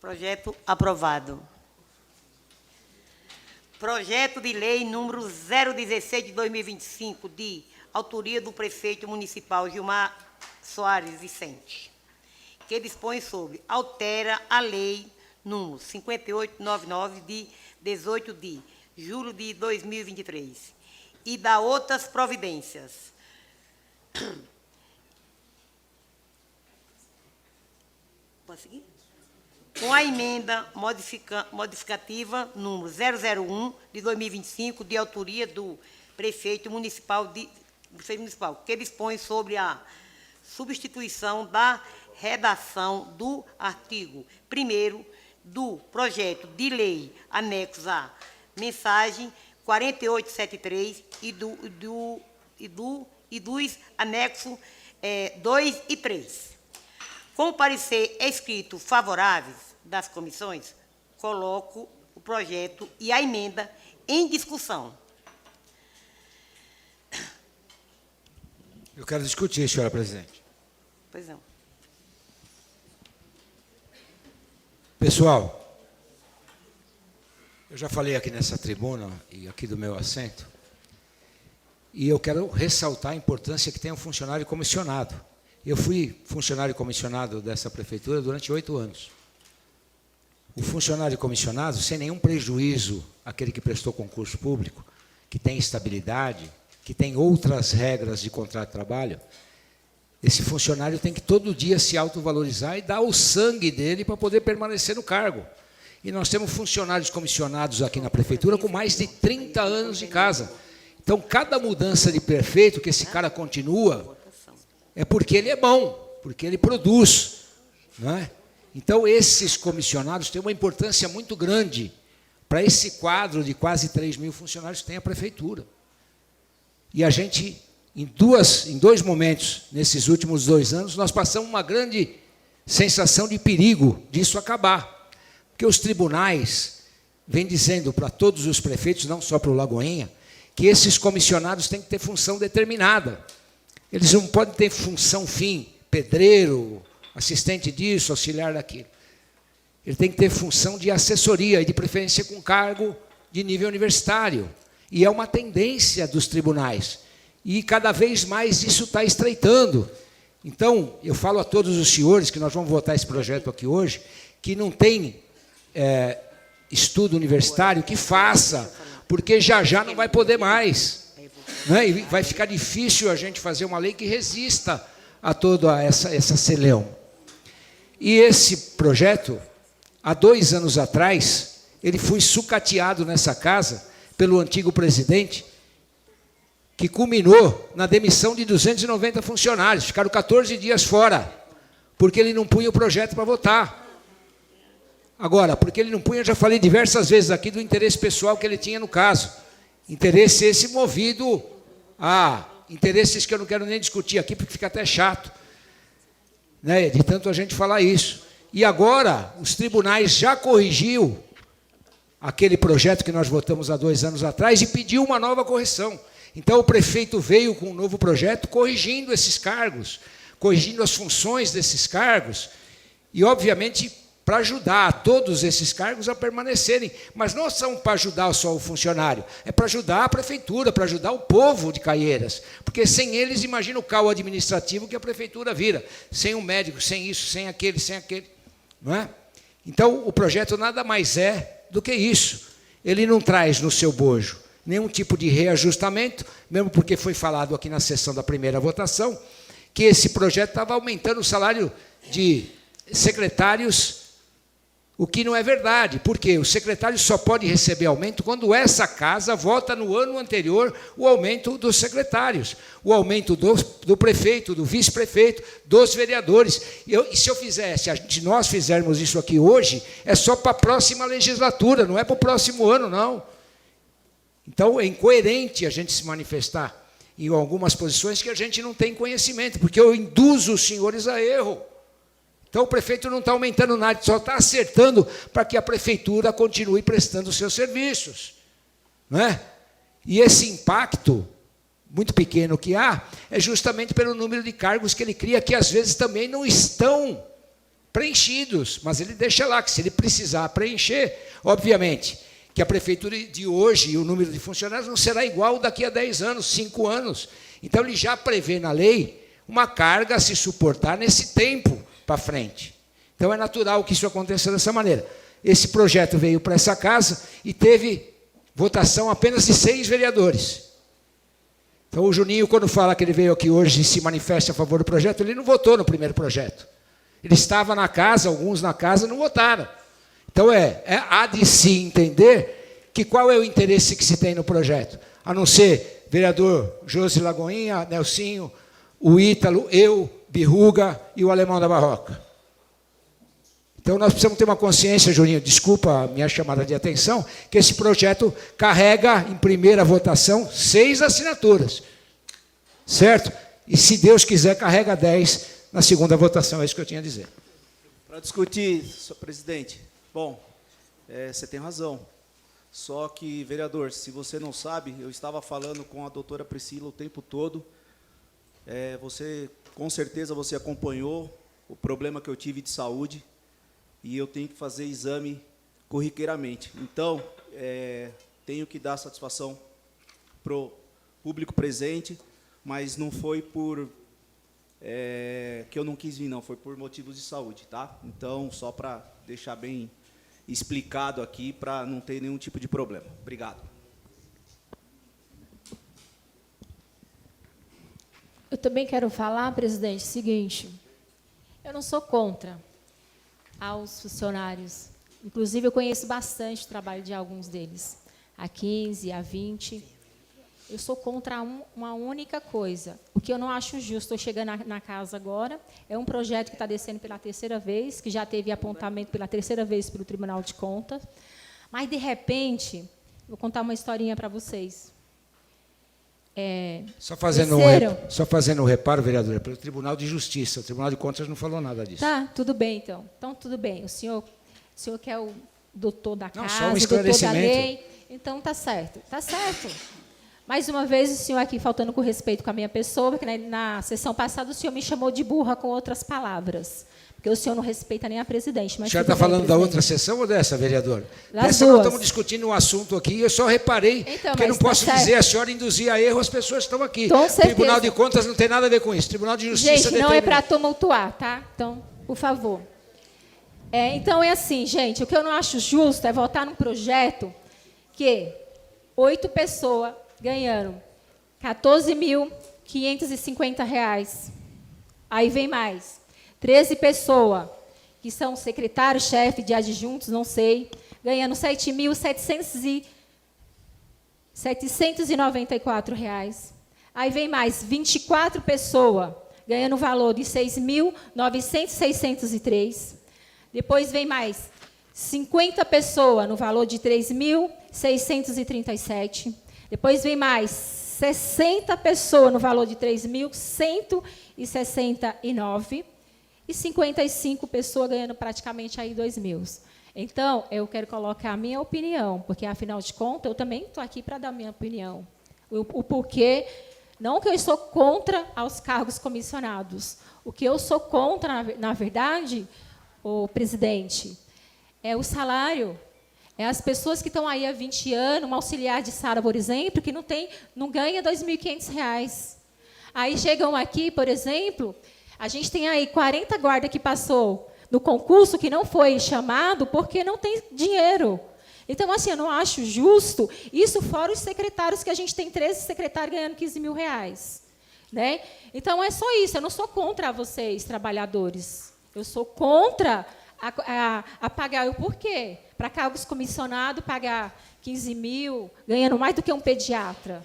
Projeto aprovado. Projeto de lei número 016 de 2025, de autoria do prefeito municipal Gilmar Soares Vicente, que dispõe sobre, altera a lei número 5899 de 18 de julho de 2023 e dá outras providências. Pode seguir? Com a emenda modificativa número 001 de 2025, de autoria do prefeito municipal, que dispõe sobre a substituição da redação do artigo 1º do projeto de lei anexo à mensagem 4873 e dos anexos 2 e 3. Com o parecer escrito favoráveis das comissões, coloco o projeto e a emenda em discussão. Eu quero discutir, senhora presidente. Pois não. Pessoal, eu já falei aqui nessa tribuna e aqui do meu assento, e eu quero ressaltar a importância que tem um funcionário comissionado. Eu fui funcionário comissionado dessa prefeitura durante 8 anos. O funcionário comissionado, sem nenhum prejuízo àquele que prestou concurso público, que tem estabilidade, que tem outras regras de contrato de trabalho, esse funcionário tem que todo dia se autovalorizar e dar o sangue dele para poder permanecer no cargo. E nós temos funcionários comissionados aqui na prefeitura com mais de 30 anos de casa. Então, cada mudança de prefeito que esse cara continua, é porque ele é bom, porque ele produz. Não é? Então, esses comissionados têm uma importância muito grande para esse quadro de quase 3 mil funcionários que tem a prefeitura. E a gente, em dois momentos, nesses últimos 2 anos, nós passamos uma grande sensação de perigo disso acabar. Porque os tribunais vêm dizendo para todos os prefeitos, não só para o Lagoinha, que esses comissionados têm que ter função determinada. Eles não podem ter função fim, pedreiro, assistente disso, auxiliar daquilo. Ele tem que ter função de assessoria, e de preferência com cargo de nível universitário. E é uma tendência dos tribunais. E cada vez mais isso está estreitando. Então, eu falo a todos os senhores, que nós vamos votar esse projeto aqui hoje, que não tem estudo universitário, que faça, porque já não vai poder mais. Né? E vai ficar difícil a gente fazer uma lei que resista a toda essa celeuma. E esse projeto, há 2 anos atrás, ele foi sucateado nessa casa pelo antigo presidente, que culminou na demissão de 290 funcionários, ficaram 14 dias fora, porque ele não punha o projeto para votar. Agora, porque ele não punha, eu já falei diversas vezes aqui do interesse pessoal que ele tinha no caso. Interesse esse movido a interesses que eu não quero nem discutir aqui, porque fica até chato, né, de tanto a gente falar isso. E agora, os tribunais já corrigiu aquele projeto que nós votamos há 2 anos atrás e pediu uma nova correção. Então, o prefeito veio com um novo projeto corrigindo esses cargos, corrigindo as funções desses cargos e, obviamente, para ajudar todos esses cargos a permanecerem. Mas não são para ajudar só o funcionário, é para ajudar a prefeitura, para ajudar o povo de Caieiras. Porque sem eles, imagina o caos administrativo que a prefeitura vira. Sem um médico, sem isso, sem aquele. Não é? Então, o projeto nada mais é do que isso. Ele não traz no seu bojo nenhum tipo de reajustamento, mesmo porque foi falado aqui na sessão da primeira votação, que esse projeto estava aumentando o salário de secretários, o que não é verdade, porque o secretário só pode receber aumento quando essa casa vota no ano anterior o aumento dos secretários, o aumento do prefeito, do vice-prefeito, dos vereadores. E se nós fizermos isso aqui hoje, é só para a próxima legislatura, não é para o próximo ano, não. Então, é incoerente a gente se manifestar em algumas posições que a gente não tem conhecimento, porque eu induzo os senhores a erro. Então, o prefeito não está aumentando nada, só está acertando para que a prefeitura continue prestando os seus serviços. Não é? E esse impacto, muito pequeno que há, é justamente pelo número de cargos que ele cria, que às vezes também não estão preenchidos, mas ele deixa lá, que se ele precisar preencher, obviamente, que a prefeitura de hoje e o número de funcionários não será igual daqui a 10 anos, 5 anos. Então, ele já prevê na lei uma carga a se suportar nesse tempo para frente. Então, é natural que isso aconteça dessa maneira. Esse projeto veio para essa casa e teve votação apenas de 6 vereadores. Então, o Juninho, quando fala que ele veio aqui hoje e se manifesta a favor do projeto, ele não votou no primeiro projeto. Ele estava na casa, alguns na casa não votaram. Então, há de se entender que qual é o interesse que se tem no projeto, a não ser vereador Josi Lagoinha, Nelsinho, o Ítalo, eu, Birruga e o Alemão da Barroca. Então, nós precisamos ter uma consciência, Juninho, desculpa a minha chamada de atenção, que esse projeto carrega, em primeira votação, 6 assinaturas. Certo? E, se Deus quiser, carrega 10 na segunda votação. É isso que eu tinha a dizer. Para discutir, senhor presidente, bom, você tem razão. Só que, vereador, se você não sabe, eu estava falando com a doutora Priscila o tempo todo. Com certeza você acompanhou o problema que eu tive de saúde e eu tenho que fazer exame corriqueiramente. Então, tenho que dar satisfação para o público presente, mas não foi por que eu não quis vir, não, foi por motivos de saúde, tá? Então, só para deixar bem explicado aqui, para não ter nenhum tipo de problema. Obrigado. Eu também quero falar, presidente, o seguinte, eu não sou contra aos funcionários. Inclusive, eu conheço bastante o trabalho de alguns deles, há 15, há 20. Eu sou contra uma única coisa. O que eu não acho justo, estou chegando na casa agora, é um projeto que está descendo pela terceira vez, que já teve apontamento pela terceira vez pelo Tribunal de Contas, mas, de repente, vou contar uma historinha para vocês. Só fazendo um reparo, vereadora, pelo Tribunal de Justiça. O Tribunal de Contas não falou nada disso. Tá, tudo bem, então. Então, tudo bem. O senhor que é o doutor da casa, só um o esclarecimento. doutor da lei, então tá certo. Tá certo. Mais uma vez, o senhor aqui faltando com respeito com a minha pessoa, porque na sessão passada o senhor me chamou de burra com outras palavras, porque o senhor não respeita nem a presidente. Mas O senhor está falando da outra sessão ou dessa, vereadora? Dessa duas. nós estamos discutindo um assunto aqui, eu só reparei, Então, porque não mas tá posso certo. dizer a senhora induzir a erro as pessoas que estão aqui. Com O Tribunal certeza. de Contas não tem nada a ver com isso. Tribunal de Justiça Gente, não é determina. para tumultuar, tá? Então, por favor. Então, é assim, gente, o que eu não acho justo é votar num projeto que 8 pessoas ganharam R$ 14.550. Aí vem mais. 13 pessoas, que são secretários, chefe de adjuntos, não sei, ganhando R$ 7.794. Aí vem mais 24 pessoas, ganhando o valor de R$ 6.903. Depois vem mais 50 pessoas, no valor de R$ 3.637. Depois vem mais 60 pessoas, no valor de R$ 3.169. E 55 pessoas ganhando praticamente aí 2.000. Então, eu quero colocar a minha opinião, porque, afinal de contas, eu também estou aqui para dar a minha opinião. O porquê, não que eu sou contra aos cargos comissionados. O que eu sou contra, na verdade, o presidente, é o salário. É as pessoas que estão aí há 20 anos, uma auxiliar de sala, por exemplo, que não ganha R$ 2.500. Aí chegam aqui, por exemplo, a gente tem aí 40 guardas que passou no concurso, que não foi chamado porque não tem dinheiro. Então, assim, eu não acho justo, isso fora os secretários, que a gente tem 13 secretários ganhando R$ 15.000. Né? Então, é só isso, eu não sou contra vocês, trabalhadores. Eu sou contra a pagar o porquê. Para cargos comissionados, pagar 15 mil, ganhando mais do que um pediatra.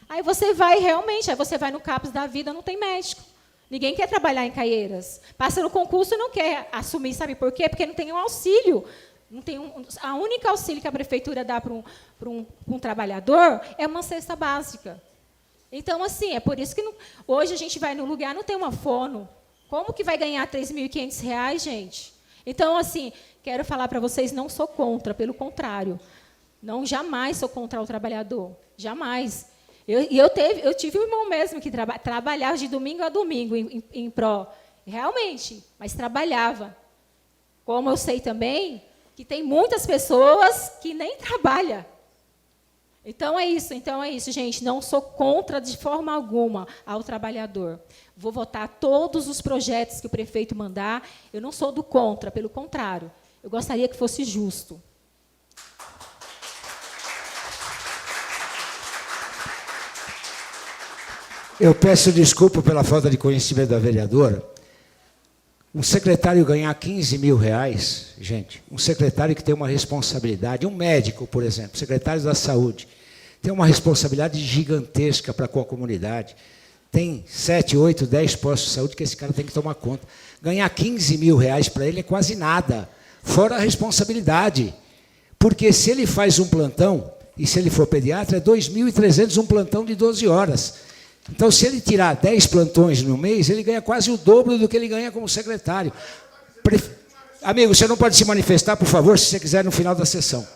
Aí você vai realmente, aí você vai no CAPES da vida, não tem médico. Ninguém quer trabalhar em Caieiras. Passa no concurso e não quer assumir, sabe por quê? Porque não tem um auxílio. Não tem a única auxílio que a prefeitura dá para um trabalhador é uma cesta básica. Então, assim, é por isso que hoje a gente vai no lugar, não tem uma fono. Como que vai ganhar R$ 3.500, gente? Então, assim, quero falar para vocês, não sou contra, pelo contrário. Não, jamais sou contra o trabalhador. Jamais. Eu tive um irmão mesmo que trabalhava de domingo a domingo em pró. Realmente, mas trabalhava. Como eu sei também que tem muitas pessoas que nem trabalham. Então é isso, gente. Não sou contra de forma alguma ao trabalhador. Vou votar todos os projetos que o prefeito mandar. Eu não sou do contra, pelo contrário. Eu gostaria que fosse justo. Eu peço desculpa pela falta de conhecimento da vereadora. Um secretário ganhar R$ 15.000, gente, um secretário que tem uma responsabilidade, um médico, por exemplo, secretário da saúde, tem uma responsabilidade gigantesca para com a comunidade. Tem 7, 8, 10 postos de saúde que esse cara tem que tomar conta. Ganhar R$ 15.000 para ele é quase nada, fora a responsabilidade. Porque se ele faz um plantão, e se ele for pediatra, é 2.300 um plantão de 12 horas. Então, se ele tirar 10 plantões no mês, ele ganha quase o dobro do que ele ganha como secretário. Amigo, você não pode se manifestar, por favor, se você quiser, no final da sessão.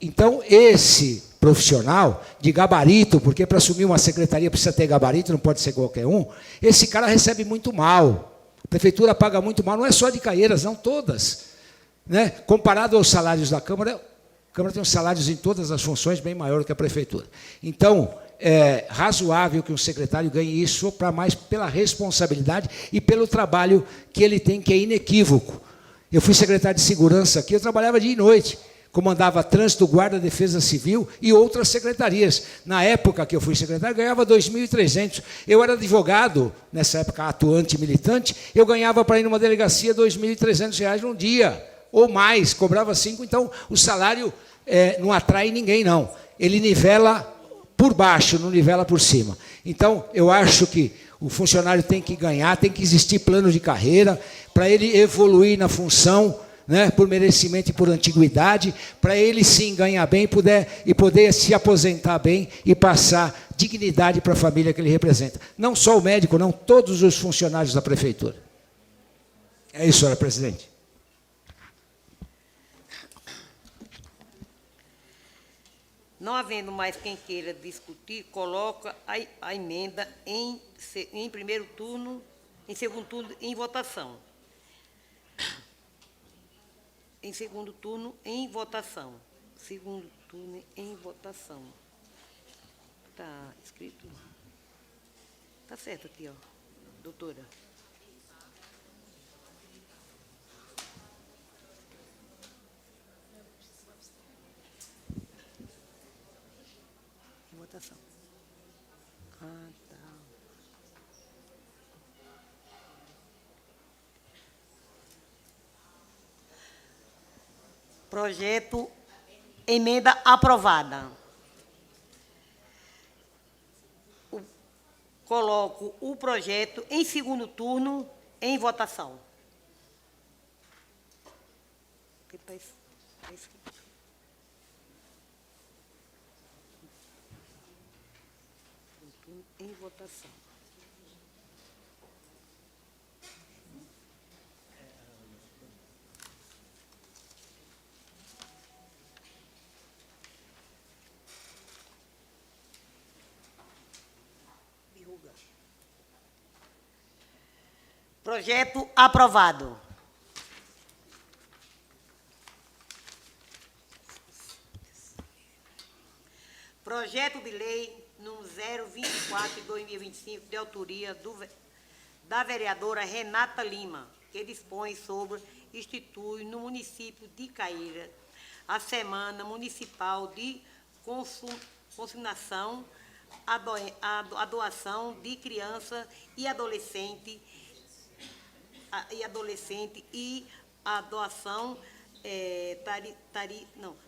Então, esse profissional de gabarito, porque para assumir uma secretaria precisa ter gabarito, não pode ser qualquer um, esse cara recebe muito mal. A prefeitura paga muito mal, não é só de Caieiras, não, todas. Né? Comparado aos salários da Câmara, a Câmara tem os salários em todas as funções bem maior do que a prefeitura. Então, é razoável que um secretário ganhe isso para mais pela responsabilidade e pelo trabalho que ele tem, que é inequívoco. Eu fui secretário de segurança aqui, eu trabalhava dia e noite, comandava trânsito, guarda, defesa civil e outras secretarias. Na época que eu fui secretário, ganhava 2.300. Eu era advogado, nessa época atuante, militante, eu ganhava para ir numa delegacia R$ 2.300 num dia, ou mais, cobrava 5, então o salário não atrai ninguém, não. Ele nivela por baixo, não nivela por cima. Então, eu acho que o funcionário tem que ganhar, tem que existir plano de carreira, para ele evoluir na função, né, por merecimento e por antiguidade, para ele sim ganhar bem e poder se aposentar bem e passar dignidade para a família que ele representa. Não só o médico, não, todos os funcionários da prefeitura. É isso, senhora presidente. Não havendo mais quem queira discutir, coloca a emenda em primeiro turno, em segundo turno, em votação. Em segundo turno, em votação. Segundo turno, em votação. Está escrito? Está certo aqui, ó, doutora. Em votação. Ah, tá. Projeto, emenda aprovada. Coloco o projeto em segundo turno em votação. Tá escrito. Em votação. Projeto aprovado. Projeto de lei número 024 de 2025, de autoria da vereadora Renata Lima, que dispõe sobre institui no município de Caíra a Semana Municipal de Consignação, a doação de criança e adolescente e a doação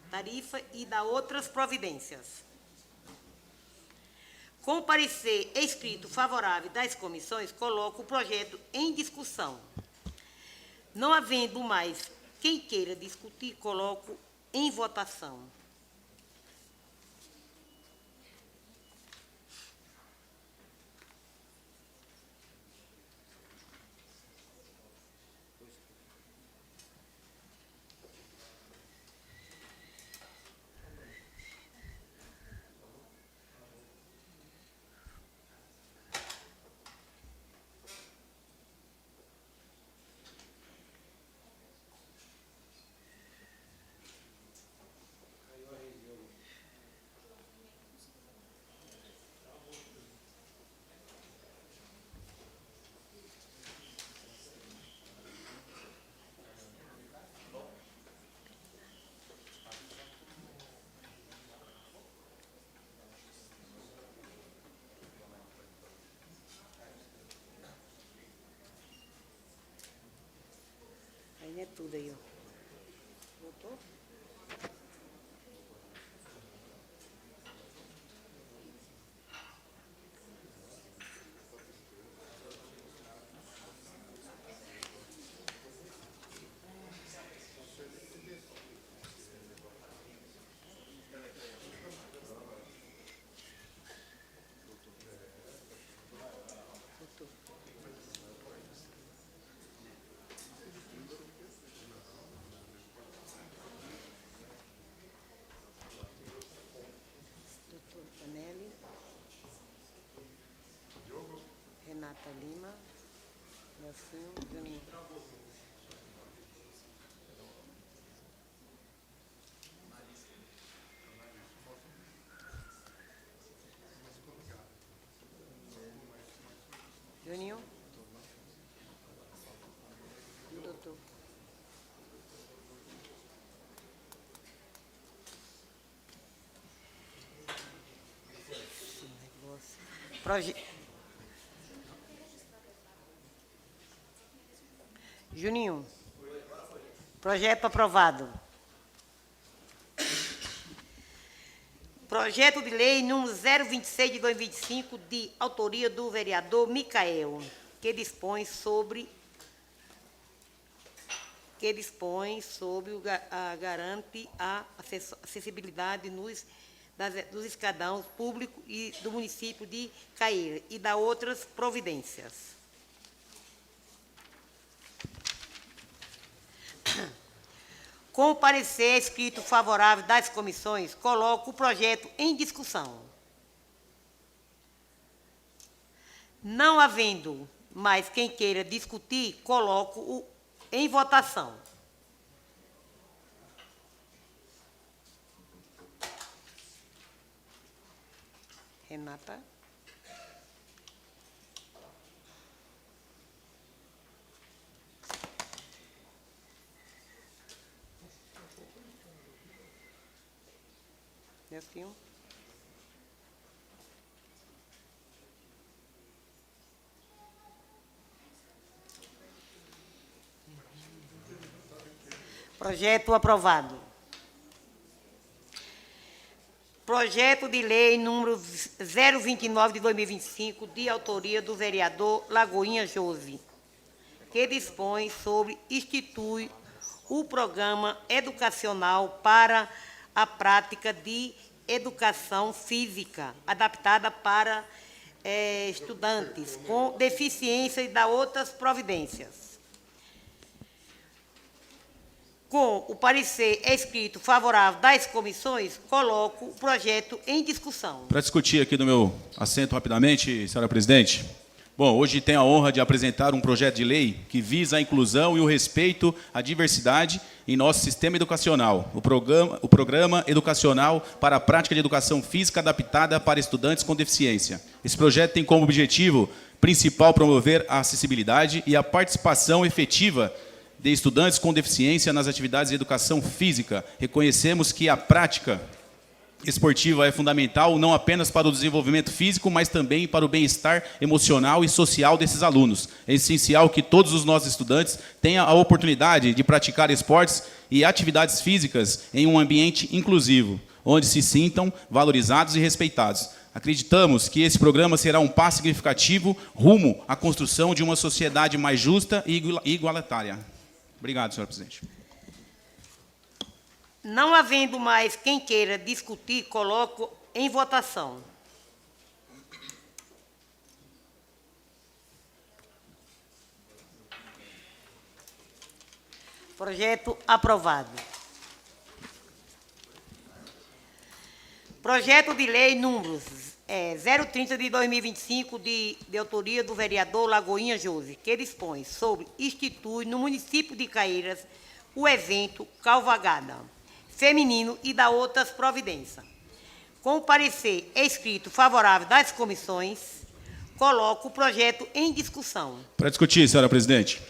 tarifa e da outras providências. Com parecer escrito favorável das comissões, coloco o projeto em discussão. Não havendo mais quem queira discutir, coloco em votação. Aí é tudo aí, ó. Voltou? Renata Lima, e assim, Juninho. Projeto aprovado. Projeto de lei número 026 de 2025, de autoria do vereador Micael, que dispõe sobre garante a acessibilidade dos escadões públicos e do município de Caieiras e da outras providências. Com o parecer escrito favorável das comissões, coloco o projeto em discussão. Não havendo mais quem queira discutir, coloco-o em votação. Renata. Assim. Projeto aprovado. Projeto de lei número 029 de 2025, de autoria do vereador Lagoinha Jose, que dispõe sobre institui o programa educacional para a prática de educação física adaptada para estudantes com deficiência e da outras providências. Com o parecer escrito favorável das comissões, coloco o projeto em discussão. Para discutir aqui no meu assento rapidamente, senhora presidente. Bom, hoje tenho a honra de apresentar um projeto de lei que visa a inclusão e o respeito à diversidade em nosso sistema educacional. O programa educacional para a prática de educação física adaptada para estudantes com deficiência. Esse projeto tem como objetivo principal promover a acessibilidade e a participação efetiva de estudantes com deficiência nas atividades de educação física. Reconhecemos que a prática esportiva é fundamental não apenas para o desenvolvimento físico, mas também para o bem-estar emocional e social desses alunos. É essencial que todos os nossos estudantes tenham a oportunidade de praticar esportes e atividades físicas em um ambiente inclusivo, onde se sintam valorizados e respeitados. Acreditamos que esse programa será um passo significativo rumo à construção de uma sociedade mais justa e igualitária. Obrigado, senhor presidente. Não havendo mais quem queira discutir, coloco em votação. Projeto aprovado. Projeto de lei número 030 de 2025, de autoria do vereador Lagoinha Jose, que dispõe sobre institui no município de Caieiras o evento Cavalgada Feminino e da outras providências. Com o parecer escrito favorável das comissões, coloco o projeto em discussão. Para discutir, senhora presidente.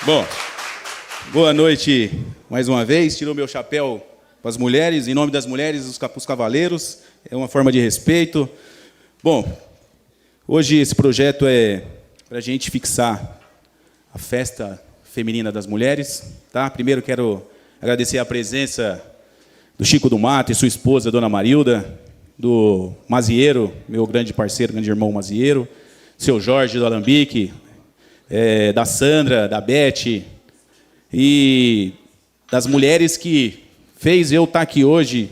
Bom, boa noite mais uma vez. Tiro o meu chapéu para as mulheres, em nome das mulheres, os cavaleiros. É uma forma de respeito. Bom, hoje esse projeto é para a gente fixar a festa feminina das mulheres. Tá? Primeiro quero agradecer a presença do Chico do Mato e sua esposa, dona Marilda, do Mazieiro, meu grande parceiro, grande irmão Mazieiro, seu Jorge do Alambique, da Sandra, da Beth, e das mulheres que fez eu estar aqui hoje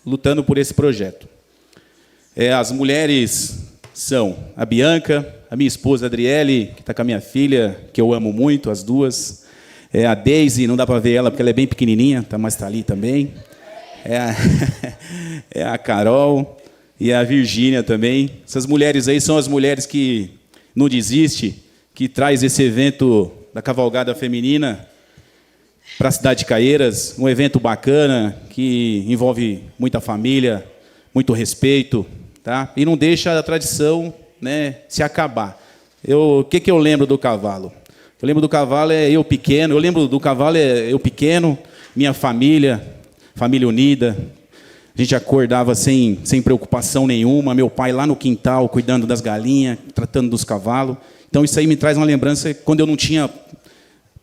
lutando por esse projeto. As mulheres são a Bianca, a minha esposa Adriele, que está com a minha filha, que eu amo muito, as duas. A Deise, não dá para ver ela porque ela é bem pequenininha, mas está ali também. A Carol e a Virgínia também. Essas mulheres aí são as mulheres que não desistem, que traz esse evento da Cavalgada Feminina para a cidade de Caieiras, um evento bacana que envolve muita família, muito respeito, tá? E não deixa a tradição, né, se acabar. O que eu lembro do cavalo? Eu lembro do cavalo eu pequeno, minha família, família unida. A gente acordava sem preocupação nenhuma, meu pai lá no quintal, cuidando das galinhas, tratando dos cavalos. Então, isso aí me traz uma lembrança quando eu não tinha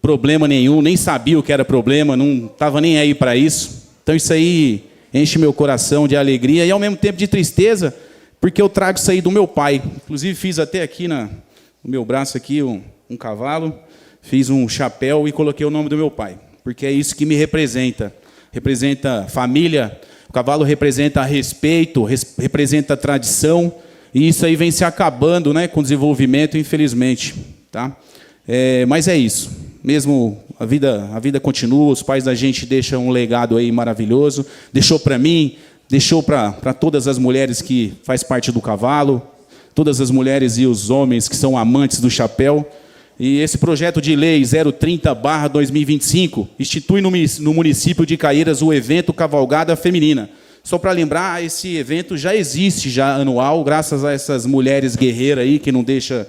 problema nenhum, nem sabia o que era problema, não estava nem aí para isso. Então, isso aí enche meu coração de alegria e, ao mesmo tempo, de tristeza, porque eu trago isso aí do meu pai. Inclusive, fiz até aqui no meu braço aqui um cavalo, fiz um chapéu e coloquei o nome do meu pai, porque é isso que me representa. Representa família, o cavalo representa respeito, representa tradição, e isso aí vem se acabando, né, com o desenvolvimento, infelizmente. Tá? Mas é isso. Mesmo a vida continua, os pais da gente deixam um legado aí maravilhoso, deixou para mim, deixou para todas as mulheres que faz parte do cavalo, todas as mulheres e os homens que são amantes do chapéu. E esse projeto de lei 030/2025 institui no município de Caieiras o evento Cavalgada Feminina. Só para lembrar, esse evento já existe, já anual, graças a essas mulheres guerreiras aí que não deixam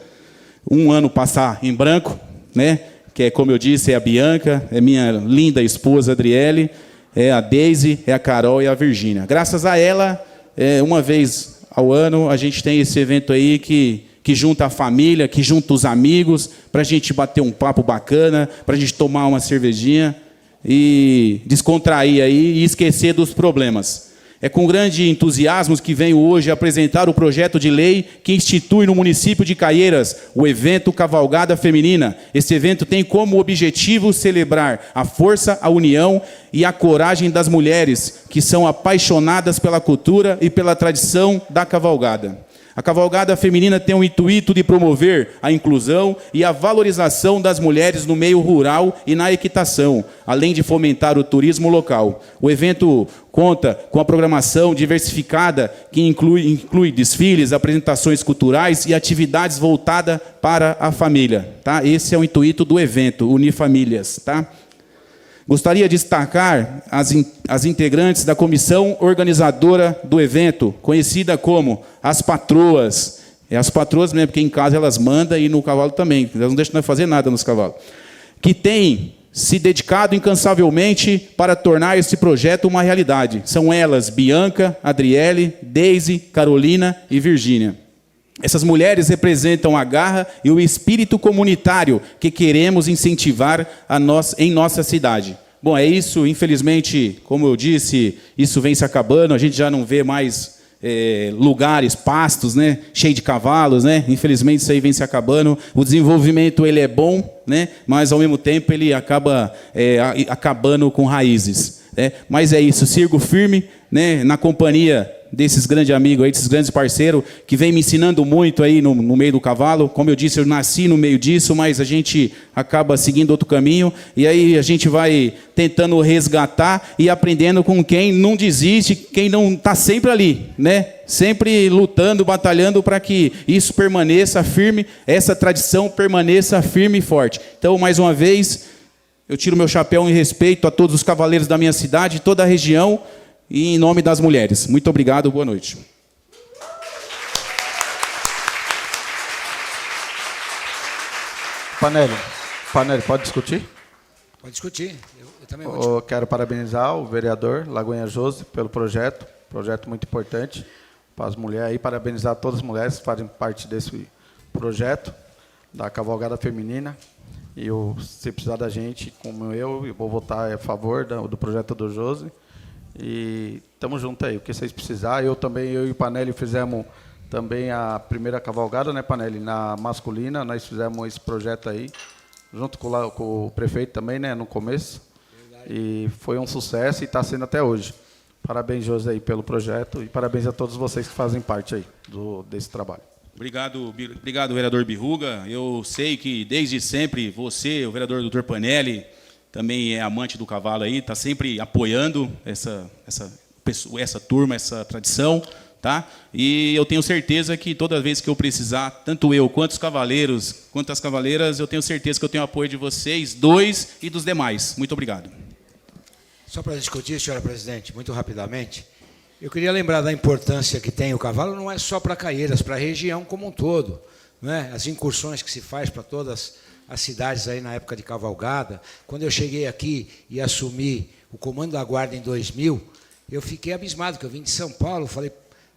um ano passar em branco, né? Que é, como eu disse, é a Bianca, é minha linda esposa Adriele, é a Deise, é a Carol e a Virgínia. Graças a ela, uma vez ao ano, a gente tem esse evento aí que junta a família, que junta os amigos, para a gente bater um papo bacana, para a gente tomar uma cervejinha e descontrair aí e esquecer dos problemas. É com grande entusiasmo que venho hoje apresentar o projeto de lei que institui no município de Caieiras o evento Cavalgada Feminina. Esse evento tem como objetivo celebrar a força, a união e a coragem das mulheres que são apaixonadas pela cultura e pela tradição da cavalgada. A cavalgada feminina tem o intuito de promover a inclusão e a valorização das mulheres no meio rural e na equitação, além de fomentar o turismo local. O evento conta com a programação diversificada que inclui desfiles, apresentações culturais e atividades voltadas para a família. Tá? Esse é o intuito do evento, unir famílias. Tá? Gostaria de destacar as integrantes da comissão organizadora do evento, conhecida como as patroas. É as patroas mesmo, porque em casa elas mandam e no cavalo também. Elas não deixam nós fazer nada nos cavalos. Que têm se dedicado incansavelmente para tornar esse projeto uma realidade. São elas Bianca, Adriele, Deise, Carolina e Virgínia. Essas mulheres representam a garra e o espírito comunitário que queremos incentivar em nossa cidade. Bom, é isso. Infelizmente, como eu disse, isso vem se acabando. A gente já não vê mais lugares, pastos, né, cheio de cavalos, né? Infelizmente, isso aí vem se acabando. O desenvolvimento ele é bom, né? Mas, ao mesmo tempo, ele acaba acabando com raízes. Né? Mas é isso. Sigo firme, né, na companhia desses grandes amigos aí, desses grandes parceiros, que vem me ensinando muito aí no meio do cavalo. Como eu disse, eu nasci no meio disso, mas a gente acaba seguindo outro caminho, e aí a gente vai tentando resgatar e aprendendo com quem não desiste, quem não está sempre ali, né? Sempre lutando, batalhando para que isso permaneça firme, essa tradição permaneça firme e forte. Então, mais uma vez, eu tiro meu chapéu em respeito a todos os cavaleiros da minha cidade, toda a região, e em nome das mulheres. Muito obrigado, boa noite. Panelli, pode discutir? Pode discutir. Eu também vou discutir. Eu quero parabenizar o vereador Lagoinha Jose pelo projeto muito importante para as mulheres. E parabenizar todas as mulheres que fazem parte desse projeto da Cavalgada Feminina. E se precisar da gente, como eu vou votar a favor do projeto do Jose. E estamos juntos aí, o que vocês precisarem. Eu e o Panelli fizemos também a primeira cavalgada, né, Panelli, na masculina. Nós fizemos esse projeto aí, junto com o prefeito também, né, no começo. Verdade. E foi um sucesso e está sendo até hoje. Parabéns, José, aí, pelo projeto, e parabéns a todos vocês que fazem parte aí desse trabalho. Obrigado, vereador Birruga. Eu sei que, desde sempre, você, o vereador Dr. Panelli, também é amante do cavalo aí, está sempre apoiando essa turma, essa tradição, tá? E eu tenho certeza que toda vez que eu precisar, tanto eu quanto os cavaleiros, quanto as cavaleiras, eu tenho certeza que eu tenho apoio de vocês dois e dos demais. Muito obrigado. Só para discutir, senhora presidente, muito rapidamente, eu queria lembrar da importância que tem o cavalo, não é só para Caieiras, para a região como um todo, né? As incursões que se faz para todas as cidades aí na época de cavalgada. Quando eu cheguei aqui e assumi o comando da Guarda em 2000, eu fiquei abismado, porque eu vim de São Paulo, falei,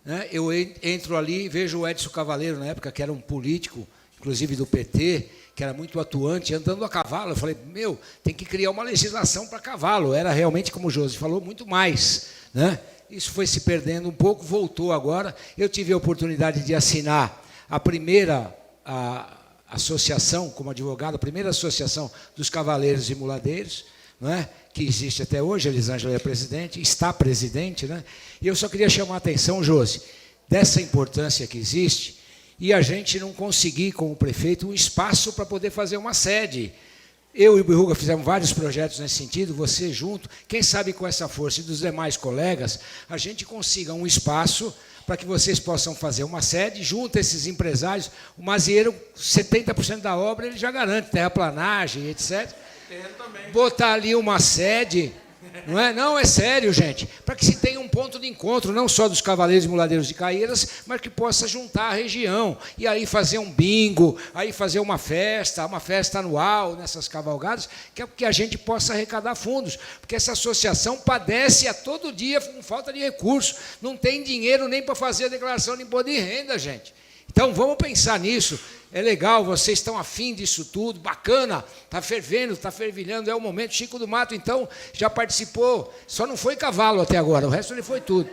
né, eu entro ali e vejo o Edson Cavaleiro, na época, que era um político, inclusive do PT, que era muito atuante, andando a cavalo. Eu falei, meu, tem que criar uma legislação para cavalo. Era realmente, como o Josi falou, muito mais, né? Isso foi se perdendo um pouco, voltou agora. Eu tive a oportunidade de assinar a primeira associação, como advogado, a primeira associação dos cavaleiros e muladeiros, não é? Que existe até hoje. A Elisângela é presidente, está presidente, né? E eu só queria chamar a atenção, Josi, dessa importância que existe, e a gente não conseguir, com o prefeito, um espaço para poder fazer uma sede. Eu e o Biruga fizemos vários projetos nesse sentido, você junto, quem sabe com essa força e dos demais colegas, a gente consiga um espaço para que vocês possam fazer uma sede, junto a esses empresários. O Mazieiro, 70% da obra ele já garante, terraplanagem, etc. Botar ali uma sede, não é? Não, é sério, gente, para que se tenha um ponto de encontro, não só dos cavaleiros e muladeiros de Caieiras, mas que possa juntar a região, e aí fazer um bingo, aí fazer uma festa anual nessas cavalgadas, que é que a gente possa arrecadar fundos, porque essa associação padece a todo dia com falta de recursos, não tem dinheiro nem para fazer a declaração de imposto de renda, gente. Então, vamos pensar nisso. É legal, vocês estão afim disso tudo, bacana, está fervendo, está fervilhando, é o momento. Chico do Mato, então, já participou, só não foi cavalo até agora, o resto ele foi tudo.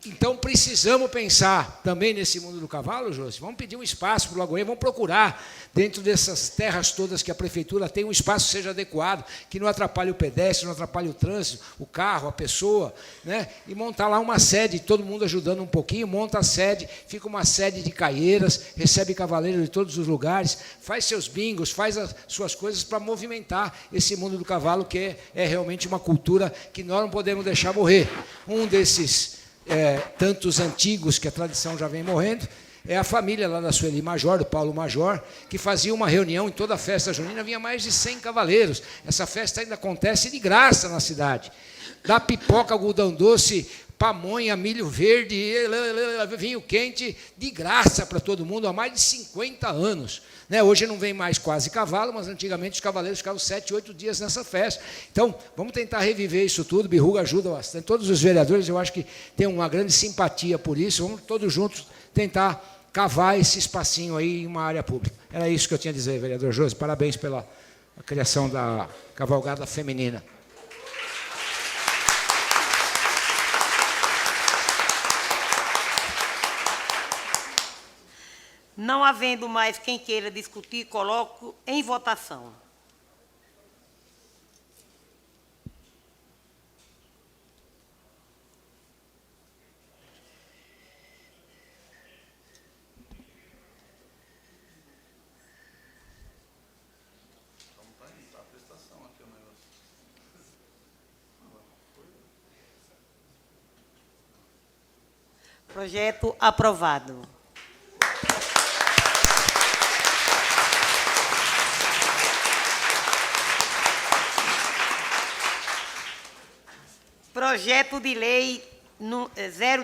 Então, precisamos pensar também nesse mundo do cavalo, Josi. Vamos pedir um espaço para o Lagoinha, vamos procurar, dentro dessas terras todas que a prefeitura tem, um espaço que seja adequado, que não atrapalhe o pedestre, não atrapalhe o trânsito, o carro, a pessoa, né? E montar lá uma sede, todo mundo ajudando um pouquinho, monta a sede, fica uma sede de Caieiras, recebe cavaleiros de todos os lugares, faz seus bingos, faz as suas coisas para movimentar esse mundo do cavalo, que é realmente uma cultura que nós não podemos deixar morrer. Um desses tantos antigos que a tradição já vem morrendo, é a família lá da Sueli Major, do Paulo Major, que fazia uma reunião em toda a festa junina, vinha mais de 100 cavaleiros. Essa festa ainda acontece de graça na cidade. Dá pipoca, algodão doce, pamonha, milho verde, vinho quente, de graça para todo mundo, há mais de 50 anos. Hoje não vem mais quase cavalo, mas antigamente os cavaleiros ficavam 7, 8 dias nessa festa. Então, vamos tentar reviver isso tudo. Biruga ajuda bastante. Todos os vereadores, eu acho que tem uma grande simpatia por isso. Vamos todos juntos tentar cavar esse espacinho aí em uma área pública. Era isso que eu tinha a dizer, vereador Josi. Parabéns pela criação da cavalgada feminina. Não havendo mais quem queira discutir, coloco em votação. Projeto aprovado. Projeto de Lei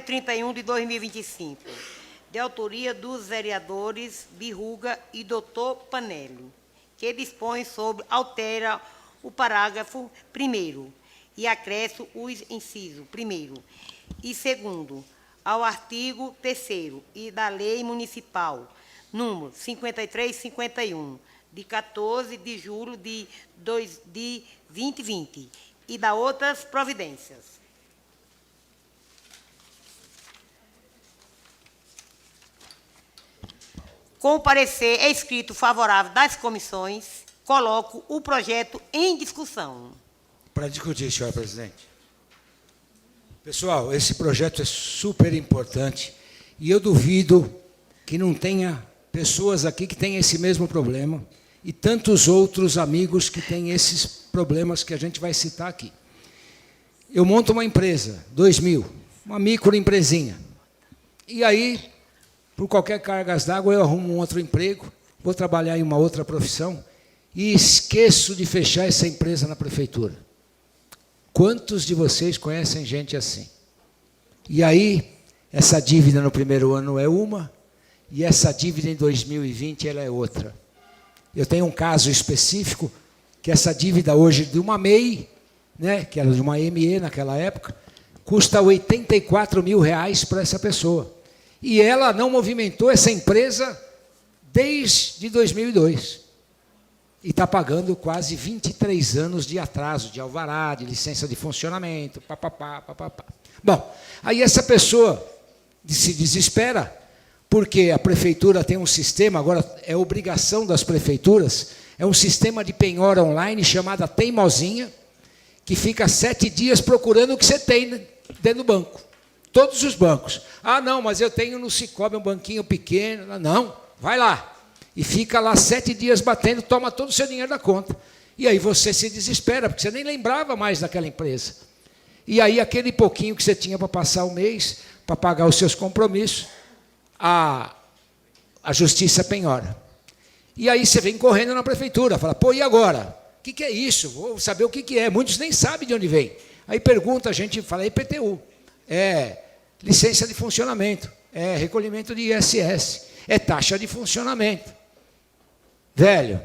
031 de 2025, de autoria dos vereadores Biruga e Dr. Panelli, que dispõe sobre, altera o parágrafo 1º e acresce os incisos 1º e 2º ao artigo 3º e da Lei Municipal número 5351, de 14 de julho de 2020, e da outras providências. Com o parecer escrito favorável das comissões, coloco o projeto em discussão. Para discutir, senhora presidente. Pessoal, esse projeto é super importante e eu duvido que não tenha pessoas aqui que têm esse mesmo problema e tantos outros amigos que têm esses problemas que a gente vai citar aqui. Eu monto uma empresa, 2000, uma microempresinha. E aí, por qualquer cargas d'água, eu arrumo um outro emprego, vou trabalhar em uma outra profissão e esqueço de fechar essa empresa na prefeitura. Quantos de vocês conhecem gente assim? E aí, essa dívida no primeiro ano é uma, e essa dívida em 2020 ela é outra. Eu tenho um caso específico, que essa dívida hoje de uma MEI, né, que era de uma ME naquela época, custa R$84 mil para essa pessoa. E ela não movimentou essa empresa desde 2002. E está pagando quase 23 anos de atraso, de alvará, de licença de funcionamento, papapá, papapá. Bom, aí essa pessoa se desespera, porque a prefeitura tem um sistema, agora é obrigação das prefeituras, é um sistema de penhora online chamado Teimosinha, que fica 7 dias procurando o que você tem dentro do banco. Todos os bancos. Ah, não, mas eu tenho no Sicoob um banquinho pequeno. Não, vai lá. E fica lá 7 dias batendo, toma todo o seu dinheiro da conta. E aí você se desespera, porque você nem lembrava mais daquela empresa. E aí aquele pouquinho que você tinha para passar o mês, para pagar os seus compromissos, a justiça penhora. E aí você vem correndo na prefeitura, fala, pô, e agora? O que é isso? Vou saber o que é. Muitos nem sabem de onde vem. Aí pergunta, a gente fala, IPTU, é licença de funcionamento, é recolhimento de ISS, é taxa de funcionamento. Velho,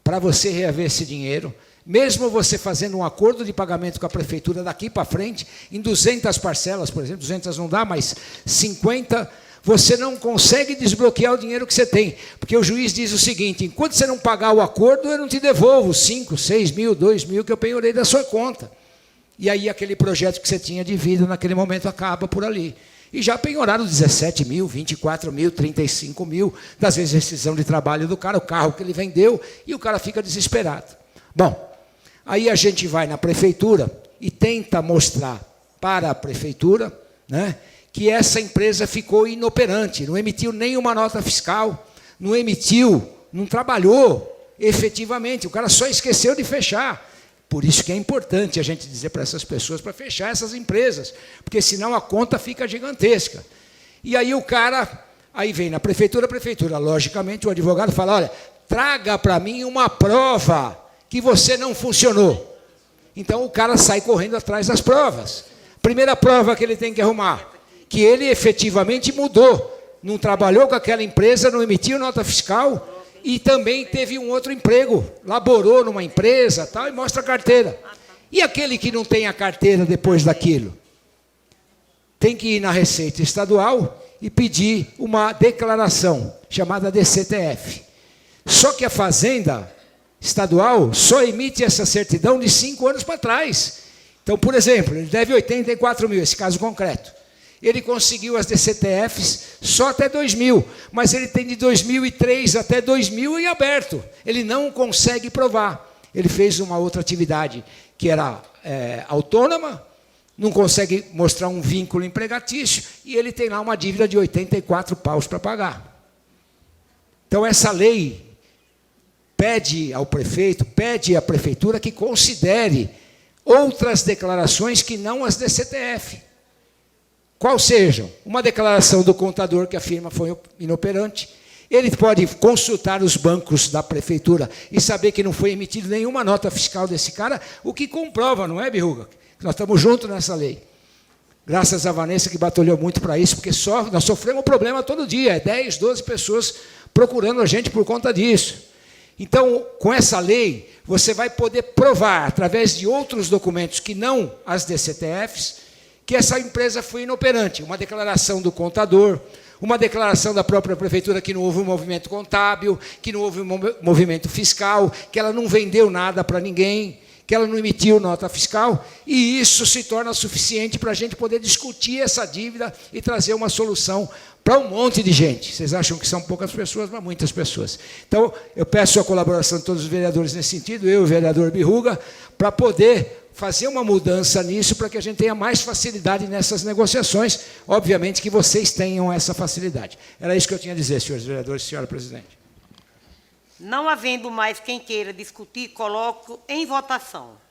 para você reaver esse dinheiro, mesmo você fazendo um acordo de pagamento com a prefeitura daqui para frente, em 200 parcelas, por exemplo, 200 não dá, mas 50, você não consegue desbloquear o dinheiro que você tem. Porque o juiz diz o seguinte, enquanto você não pagar o acordo, eu não te devolvo 5, 6 mil, 2 mil que eu penhorei da sua conta. E aí aquele projeto que você tinha de vida naquele momento acaba por ali. E já penhoraram 17 mil, 24 mil, 35 mil, das vezes rescisão de trabalho do cara, o carro que ele vendeu, e o cara fica desesperado. Bom, aí a gente vai na prefeitura e tenta mostrar para a prefeitura, né, que essa empresa ficou inoperante, não emitiu nenhuma nota fiscal, não trabalhou efetivamente, o cara só esqueceu de fechar. Por isso que é importante a gente dizer para essas pessoas para fechar essas empresas, porque senão a conta fica gigantesca. E aí o cara, aí vem na prefeitura, logicamente o advogado fala, olha, traga para mim uma prova que você não funcionou. Então o cara sai correndo atrás das provas. Primeira prova que ele tem que arrumar, que ele efetivamente mudou, não trabalhou com aquela empresa, não emitiu nota fiscal, e também teve um outro emprego, laborou numa empresa, tal, e mostra a carteira. E aquele que não tem a carteira depois daquilo? Tem que ir na Receita Estadual e pedir uma declaração, chamada DCTF. Só que a Fazenda Estadual só emite essa certidão de 5 anos para trás. Então, por exemplo, ele deve 84 mil, esse caso concreto. Ele conseguiu as DCTFs só até 2000, mas ele tem de 2003 até 2000 em aberto. Ele não consegue provar. Ele fez uma outra atividade que era autônoma, não consegue mostrar um vínculo empregatício, e ele tem lá uma dívida de 84 paus para pagar. Então, essa lei pede ao prefeito, pede à prefeitura que considere outras declarações que não as DCTF. Qual seja? Uma declaração do contador que a firma foi inoperante. Ele pode consultar os bancos da prefeitura e saber que não foi emitida nenhuma nota fiscal desse cara, o que comprova, não é, Biruga? Nós estamos juntos nessa lei. Graças a Vanessa, que batalhou muito para isso, porque nós sofremos problema todo dia, 10, 12 pessoas procurando a gente por conta disso. Então, com essa lei, você vai poder provar, através de outros documentos que não as DCTFs, que essa empresa foi inoperante. Uma declaração do contador, uma declaração da própria prefeitura que não houve um movimento contábil, que não houve um movimento fiscal, que ela não vendeu nada para ninguém, que ela não emitiu nota fiscal, e isso se torna suficiente para a gente poder discutir essa dívida e trazer uma solução para um monte de gente. Vocês acham que são poucas pessoas, mas muitas pessoas. Então, eu peço a colaboração de todos os vereadores nesse sentido, eu e o vereador Biruga, para poder fazer uma mudança nisso, para que a gente tenha mais facilidade nessas negociações. Obviamente que vocês tenham essa facilidade. Era isso que eu tinha a dizer, senhores vereadores, senhora presidente. Não havendo mais quem queira discutir, coloco em votação.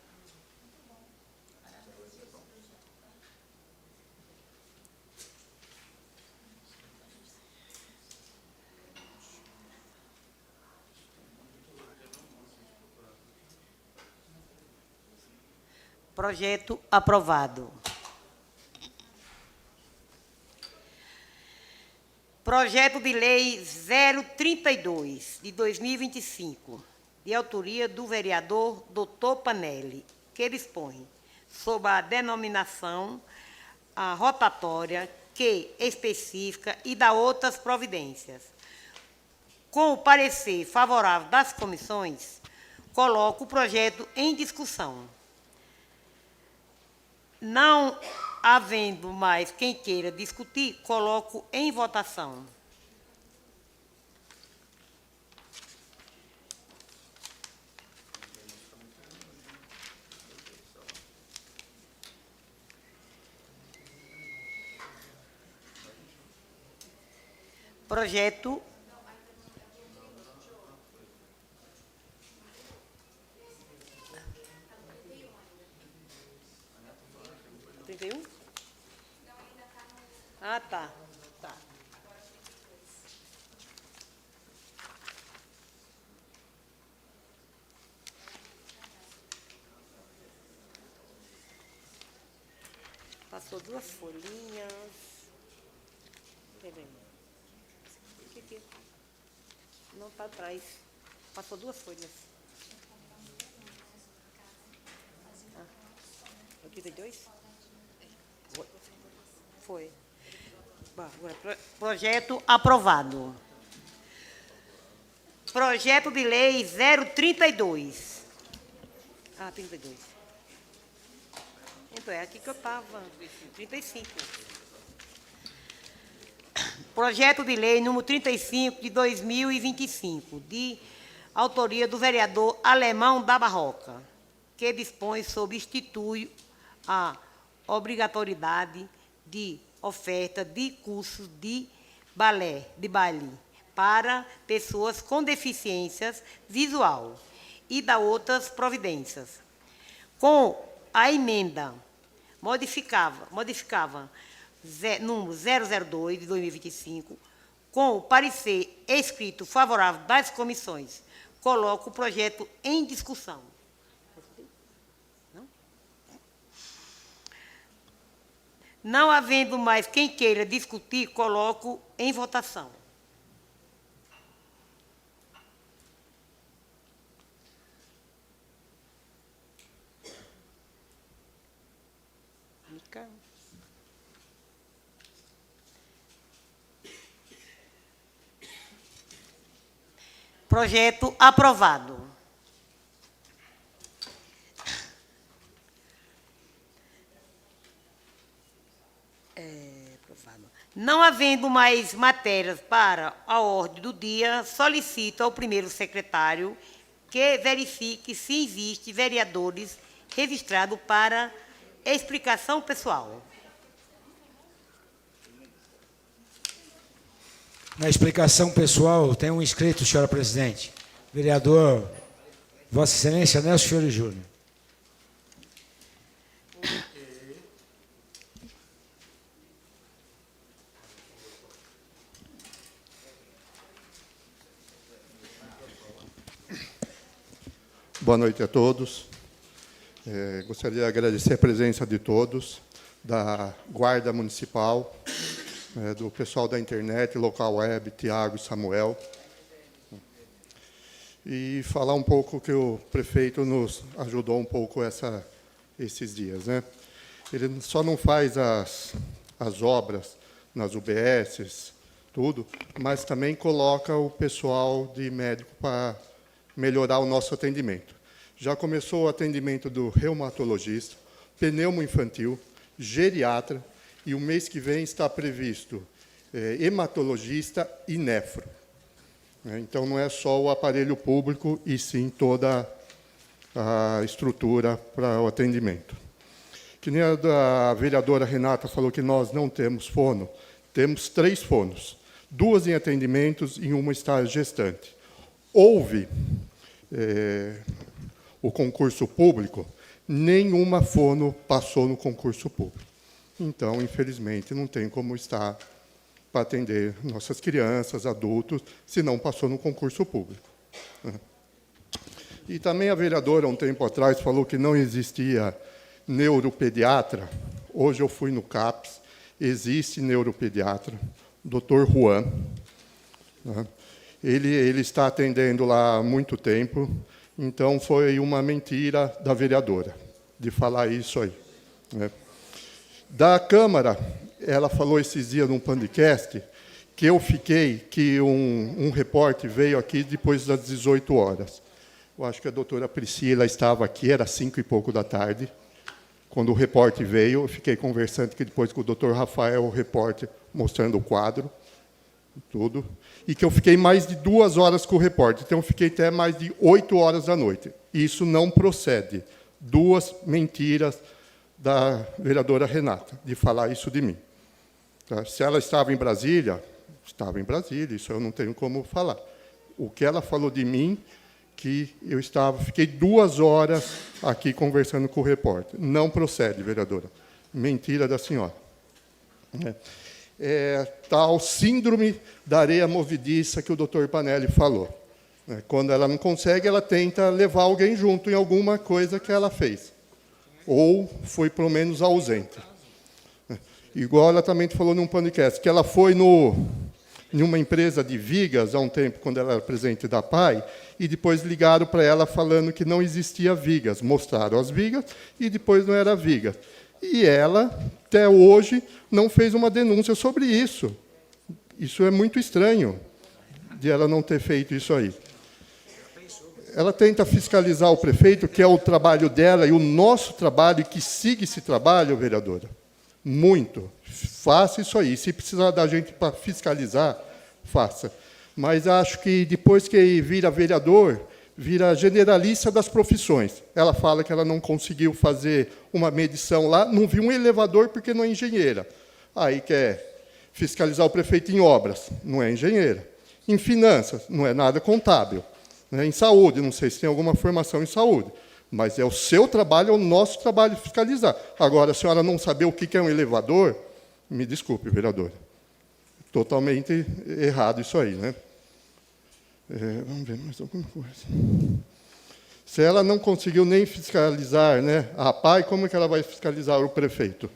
Projeto aprovado. Projeto de Lei 032, de 2025, de autoria do vereador Dr. Panelli, que dispõe sobre a denominação a rotatória que especifica e dá outras providências. Com o parecer favorável das comissões, coloco o projeto em discussão. Não havendo mais quem queira discutir, coloco em votação. Projeto. Ah, tá. Tá. Passou 2 folhinhas. Peraí. Não está atrás. Passou 2 folhas. 82? Foi. Agora, projeto aprovado. Projeto de lei 032. 32. Então, é aqui que eu estava. 35. Projeto de lei número 35 de 2025, de autoria do vereador Alemão da Barroca, que dispõe sobre institui a obrigatoriedade de oferta de cursos de baile para pessoas com deficiências visual e da outras providências. Com a emenda modificava número 002 de 2025, com o parecer escrito favorável das comissões, coloco o projeto em discussão. Não havendo mais quem queira discutir, coloco em votação. Projeto aprovado. Não havendo mais matérias para a ordem do dia, solicito ao primeiro secretário que verifique se existem vereadores registrados para explicação pessoal. Na explicação pessoal, tem um inscrito, senhora presidente. Vereador, Vossa Excelência Nelson Fiore Júnior. Boa noite a todos. Gostaria de agradecer a presença de todos, da Guarda Municipal, do pessoal da internet, local web, Tiago e Samuel. E falar um pouco que o prefeito nos ajudou um pouco esses dias, né? Ele só não faz as obras nas UBSs, tudo, mas também coloca o pessoal de médico para melhorar o nosso atendimento. Já começou o atendimento do reumatologista, pneumo infantil, geriatra, e o mês que vem está previsto hematologista e nefro. Então, não é só o aparelho público, e sim toda a estrutura para o atendimento. Que nem a vereadora Renata falou que nós não temos fono, temos 3 fonos, 2 em atendimentos e 1 está gestante. Houve o concurso público, nenhuma fono passou no concurso público. Então, infelizmente, não tem como estar para atender nossas crianças, adultos, se não passou no concurso público. E também a vereadora, um tempo atrás, falou que não existia neuropediatra. Hoje eu fui no CAPS, existe neuropediatra, o doutor Juan. Ele está atendendo lá há muito tempo. Então, foi uma mentira da vereadora de falar isso aí, né? Da Câmara, ela falou esses dias num podcast que eu fiquei, que um repórter veio aqui depois das 18 horas. Eu acho que a doutora Priscila estava aqui, era 5 e pouco da tarde. Quando o repórter veio, eu fiquei conversando aqui depois com o doutor Rafael, o repórter, mostrando o quadro, tudo. E que eu fiquei mais de 2 horas com o repórter. Então, eu fiquei até mais de 8 horas da noite. Isso não procede. 2 mentiras da vereadora Renata, de falar isso de mim. Tá? Se ela estava em Brasília, isso eu não tenho como falar. O que ela falou de mim, que eu fiquei 2 horas aqui conversando com o repórter. Não procede, vereadora. Mentira da senhora. Tal síndrome da areia movediça que o doutor Panelli falou. Quando ela não consegue, ela tenta levar alguém junto em alguma coisa que ela fez. Ou foi, pelo menos, ausente. Igual ela também falou num podcast, que ela foi em uma empresa de vigas, há um tempo, quando ela era presidente da PAI, e depois ligaram para ela falando que não existia vigas. Mostraram as vigas e depois não era vigas. E ela, até hoje, não fez uma denúncia sobre isso. Isso é muito estranho, de ela não ter feito isso aí. Ela tenta fiscalizar o prefeito, que é o trabalho dela e o nosso trabalho, e que siga esse trabalho, vereadora. Muito. Faça isso aí. Se precisar da gente para fiscalizar, faça. Mas acho que depois que vira vereador, vira generalista das profissões. Ela fala que ela não conseguiu fazer uma medição lá, não viu um elevador porque não é engenheira. Aí quer fiscalizar o prefeito em obras, não é engenheira. Em finanças, não é nada contábil. Em saúde, não sei se tem alguma formação em saúde. Mas é o seu trabalho, é o nosso trabalho fiscalizar. Agora, a senhora não saber o que é um elevador, me desculpe, vereadora. Totalmente errado isso aí, né? Vamos ver mais alguma coisa. Se ela não conseguiu nem fiscalizar, né, a PAI, como é que ela vai fiscalizar o prefeito?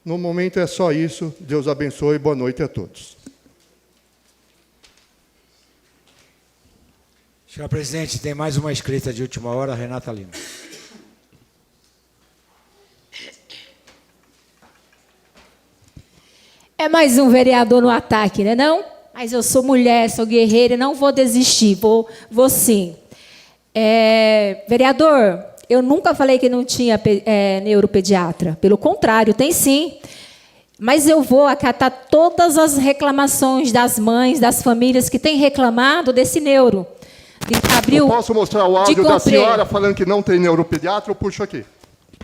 No momento é só isso. Deus abençoe e boa noite a todos. Senhor presidente, tem mais uma inscrita de última hora, Renata Lima. É mais um vereador no ataque, né, não? Mas eu sou mulher, sou guerreira, não vou desistir, vou sim. Vereador, eu nunca falei que não tinha neuropediatra. Pelo contrário, tem sim. Mas eu vou acatar todas as reclamações das mães, das famílias que têm reclamado desse neuro. Eu posso mostrar o áudio da senhora falando que não tem neuropediatra? Eu puxo aqui.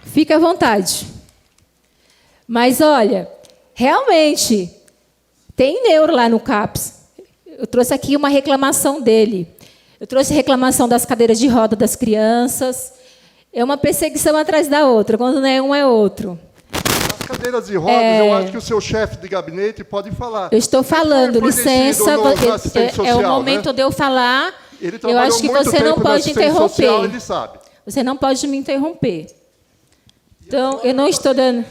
Fica à vontade. Mas, olha, realmente, tem neuro lá no CAPS. Eu trouxe aqui uma reclamação dele. Eu trouxe reclamação das cadeiras de roda das crianças. É uma perseguição atrás da outra. Quando não é um, é outro. As cadeiras de rodas, eu acho que o seu chefe de gabinete pode falar. Eu estou falando, licença. É o momento, né, de eu falar. Eu acho que você não pode interromper. Social, ele sabe. Você não pode me interromper. Então, eu não estou dando...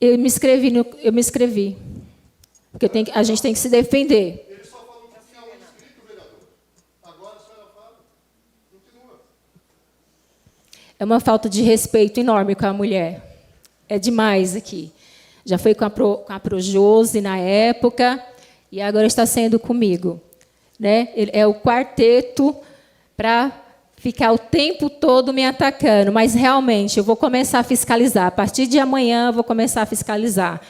Eu me inscrevi. Porque a gente tem que se defender. Ele só falou que tinha um inscrito, vereador. Agora a senhora fala. Continua. É uma falta de respeito enorme com a mulher. É demais aqui. Já foi com a Projose na época, e agora está sendo comigo. Né? É o quarteto para ficar o tempo todo me atacando. Mas, realmente, eu vou começar a fiscalizar. A partir de amanhã, eu vou começar a fiscalizar.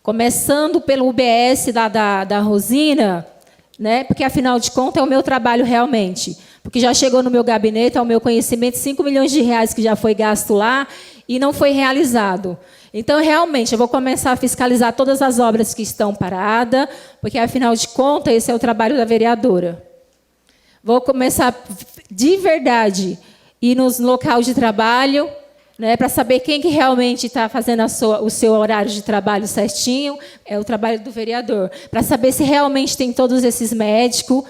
Começando pelo UBS da Rosina, né? Porque, afinal de contas, é o meu trabalho realmente. Porque já chegou no meu gabinete, ao meu conhecimento, 5 milhões de reais que já foi gasto lá e não foi realizado. Então, realmente, eu vou começar a fiscalizar todas as obras que estão paradas, porque, afinal de contas, esse é o trabalho da vereadora. Vou começar, de verdade, ir nos locais de trabalho, né, para saber quem que realmente está fazendo o seu horário de trabalho certinho, é o trabalho do vereador, para saber se realmente tem todos esses médicos.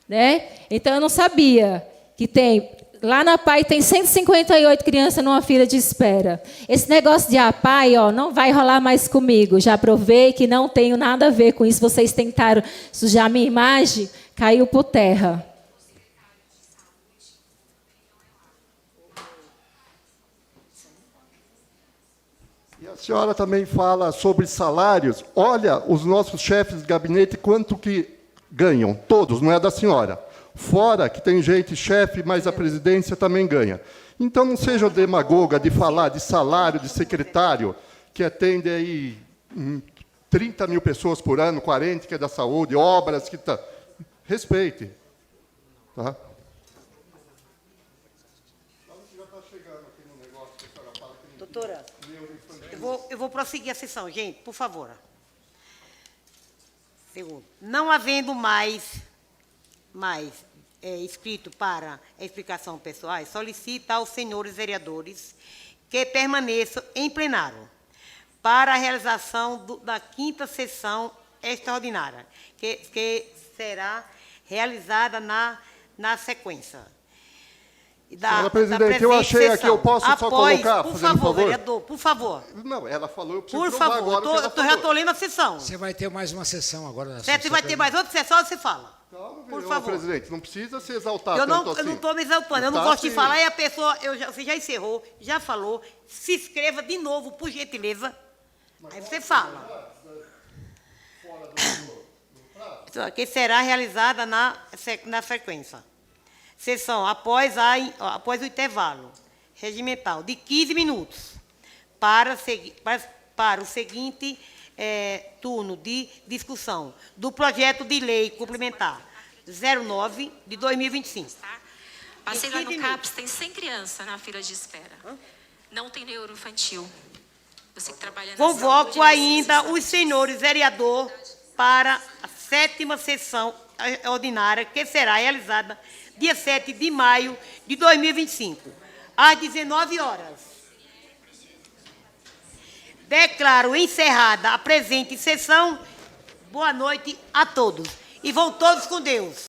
Né? Então, eu não sabia que tem Lá na PAI tem 158 crianças numa fila de espera. Esse negócio de PAI, não vai rolar mais comigo. Já provei que não tenho nada a ver com isso. Vocês tentaram sujar minha imagem, caiu por terra. E a senhora também fala sobre salários. Olha, os nossos chefes de gabinete, quanto que ganham? Todos, não é da senhora. Fora que tem gente, chefe, mas a presidência também ganha. Então, não seja demagoga de falar de salário de secretário, que atende aí 30 mil pessoas por ano, 40 que é da saúde, obras que está... Respeite. Tá? Doutora, eu vou prosseguir a sessão, gente, por favor. Segundo, não havendo mais escrito para explicação pessoais, solicita aos senhores vereadores que permaneçam em plenário para a realização da 5ª sessão extraordinária, que será realizada na sequência. Senhora presidente, eu achei aqui, eu posso só colocar, por fazendo favor, favor? Vereador, por favor. Não, ela falou, eu preciso Por provar favor, agora o que ela já falou. estou lendo a sessão. Você vai ter mais uma sessão agora. Certo, se vai ter mais outra sessão, você fala. Calma, Por senhora favor. presidente, não precisa se exaltar Eu tanto não assim. estou me exaltando, eu não Tá, gosto de sim. falar, e a pessoa, você já encerrou, já falou, se inscreva de novo, por gentileza. Aí você fala. Que será realizada na frequência. Sessão após o intervalo regimental de 15 minutos para o seguinte turno de discussão do projeto de lei complementar 09 de 2025. Passei lá no CAPS, tem 100 crianças na fila de espera. Não tem neuroinfantil. Você que trabalha na Convoco saúde, ainda os senhores vereadores para a 7ª sessão ordinária, que será realizada dia 7 de maio de 2025, às 19 horas. Declaro encerrada a presente sessão. Boa noite a todos. E vão todos com Deus.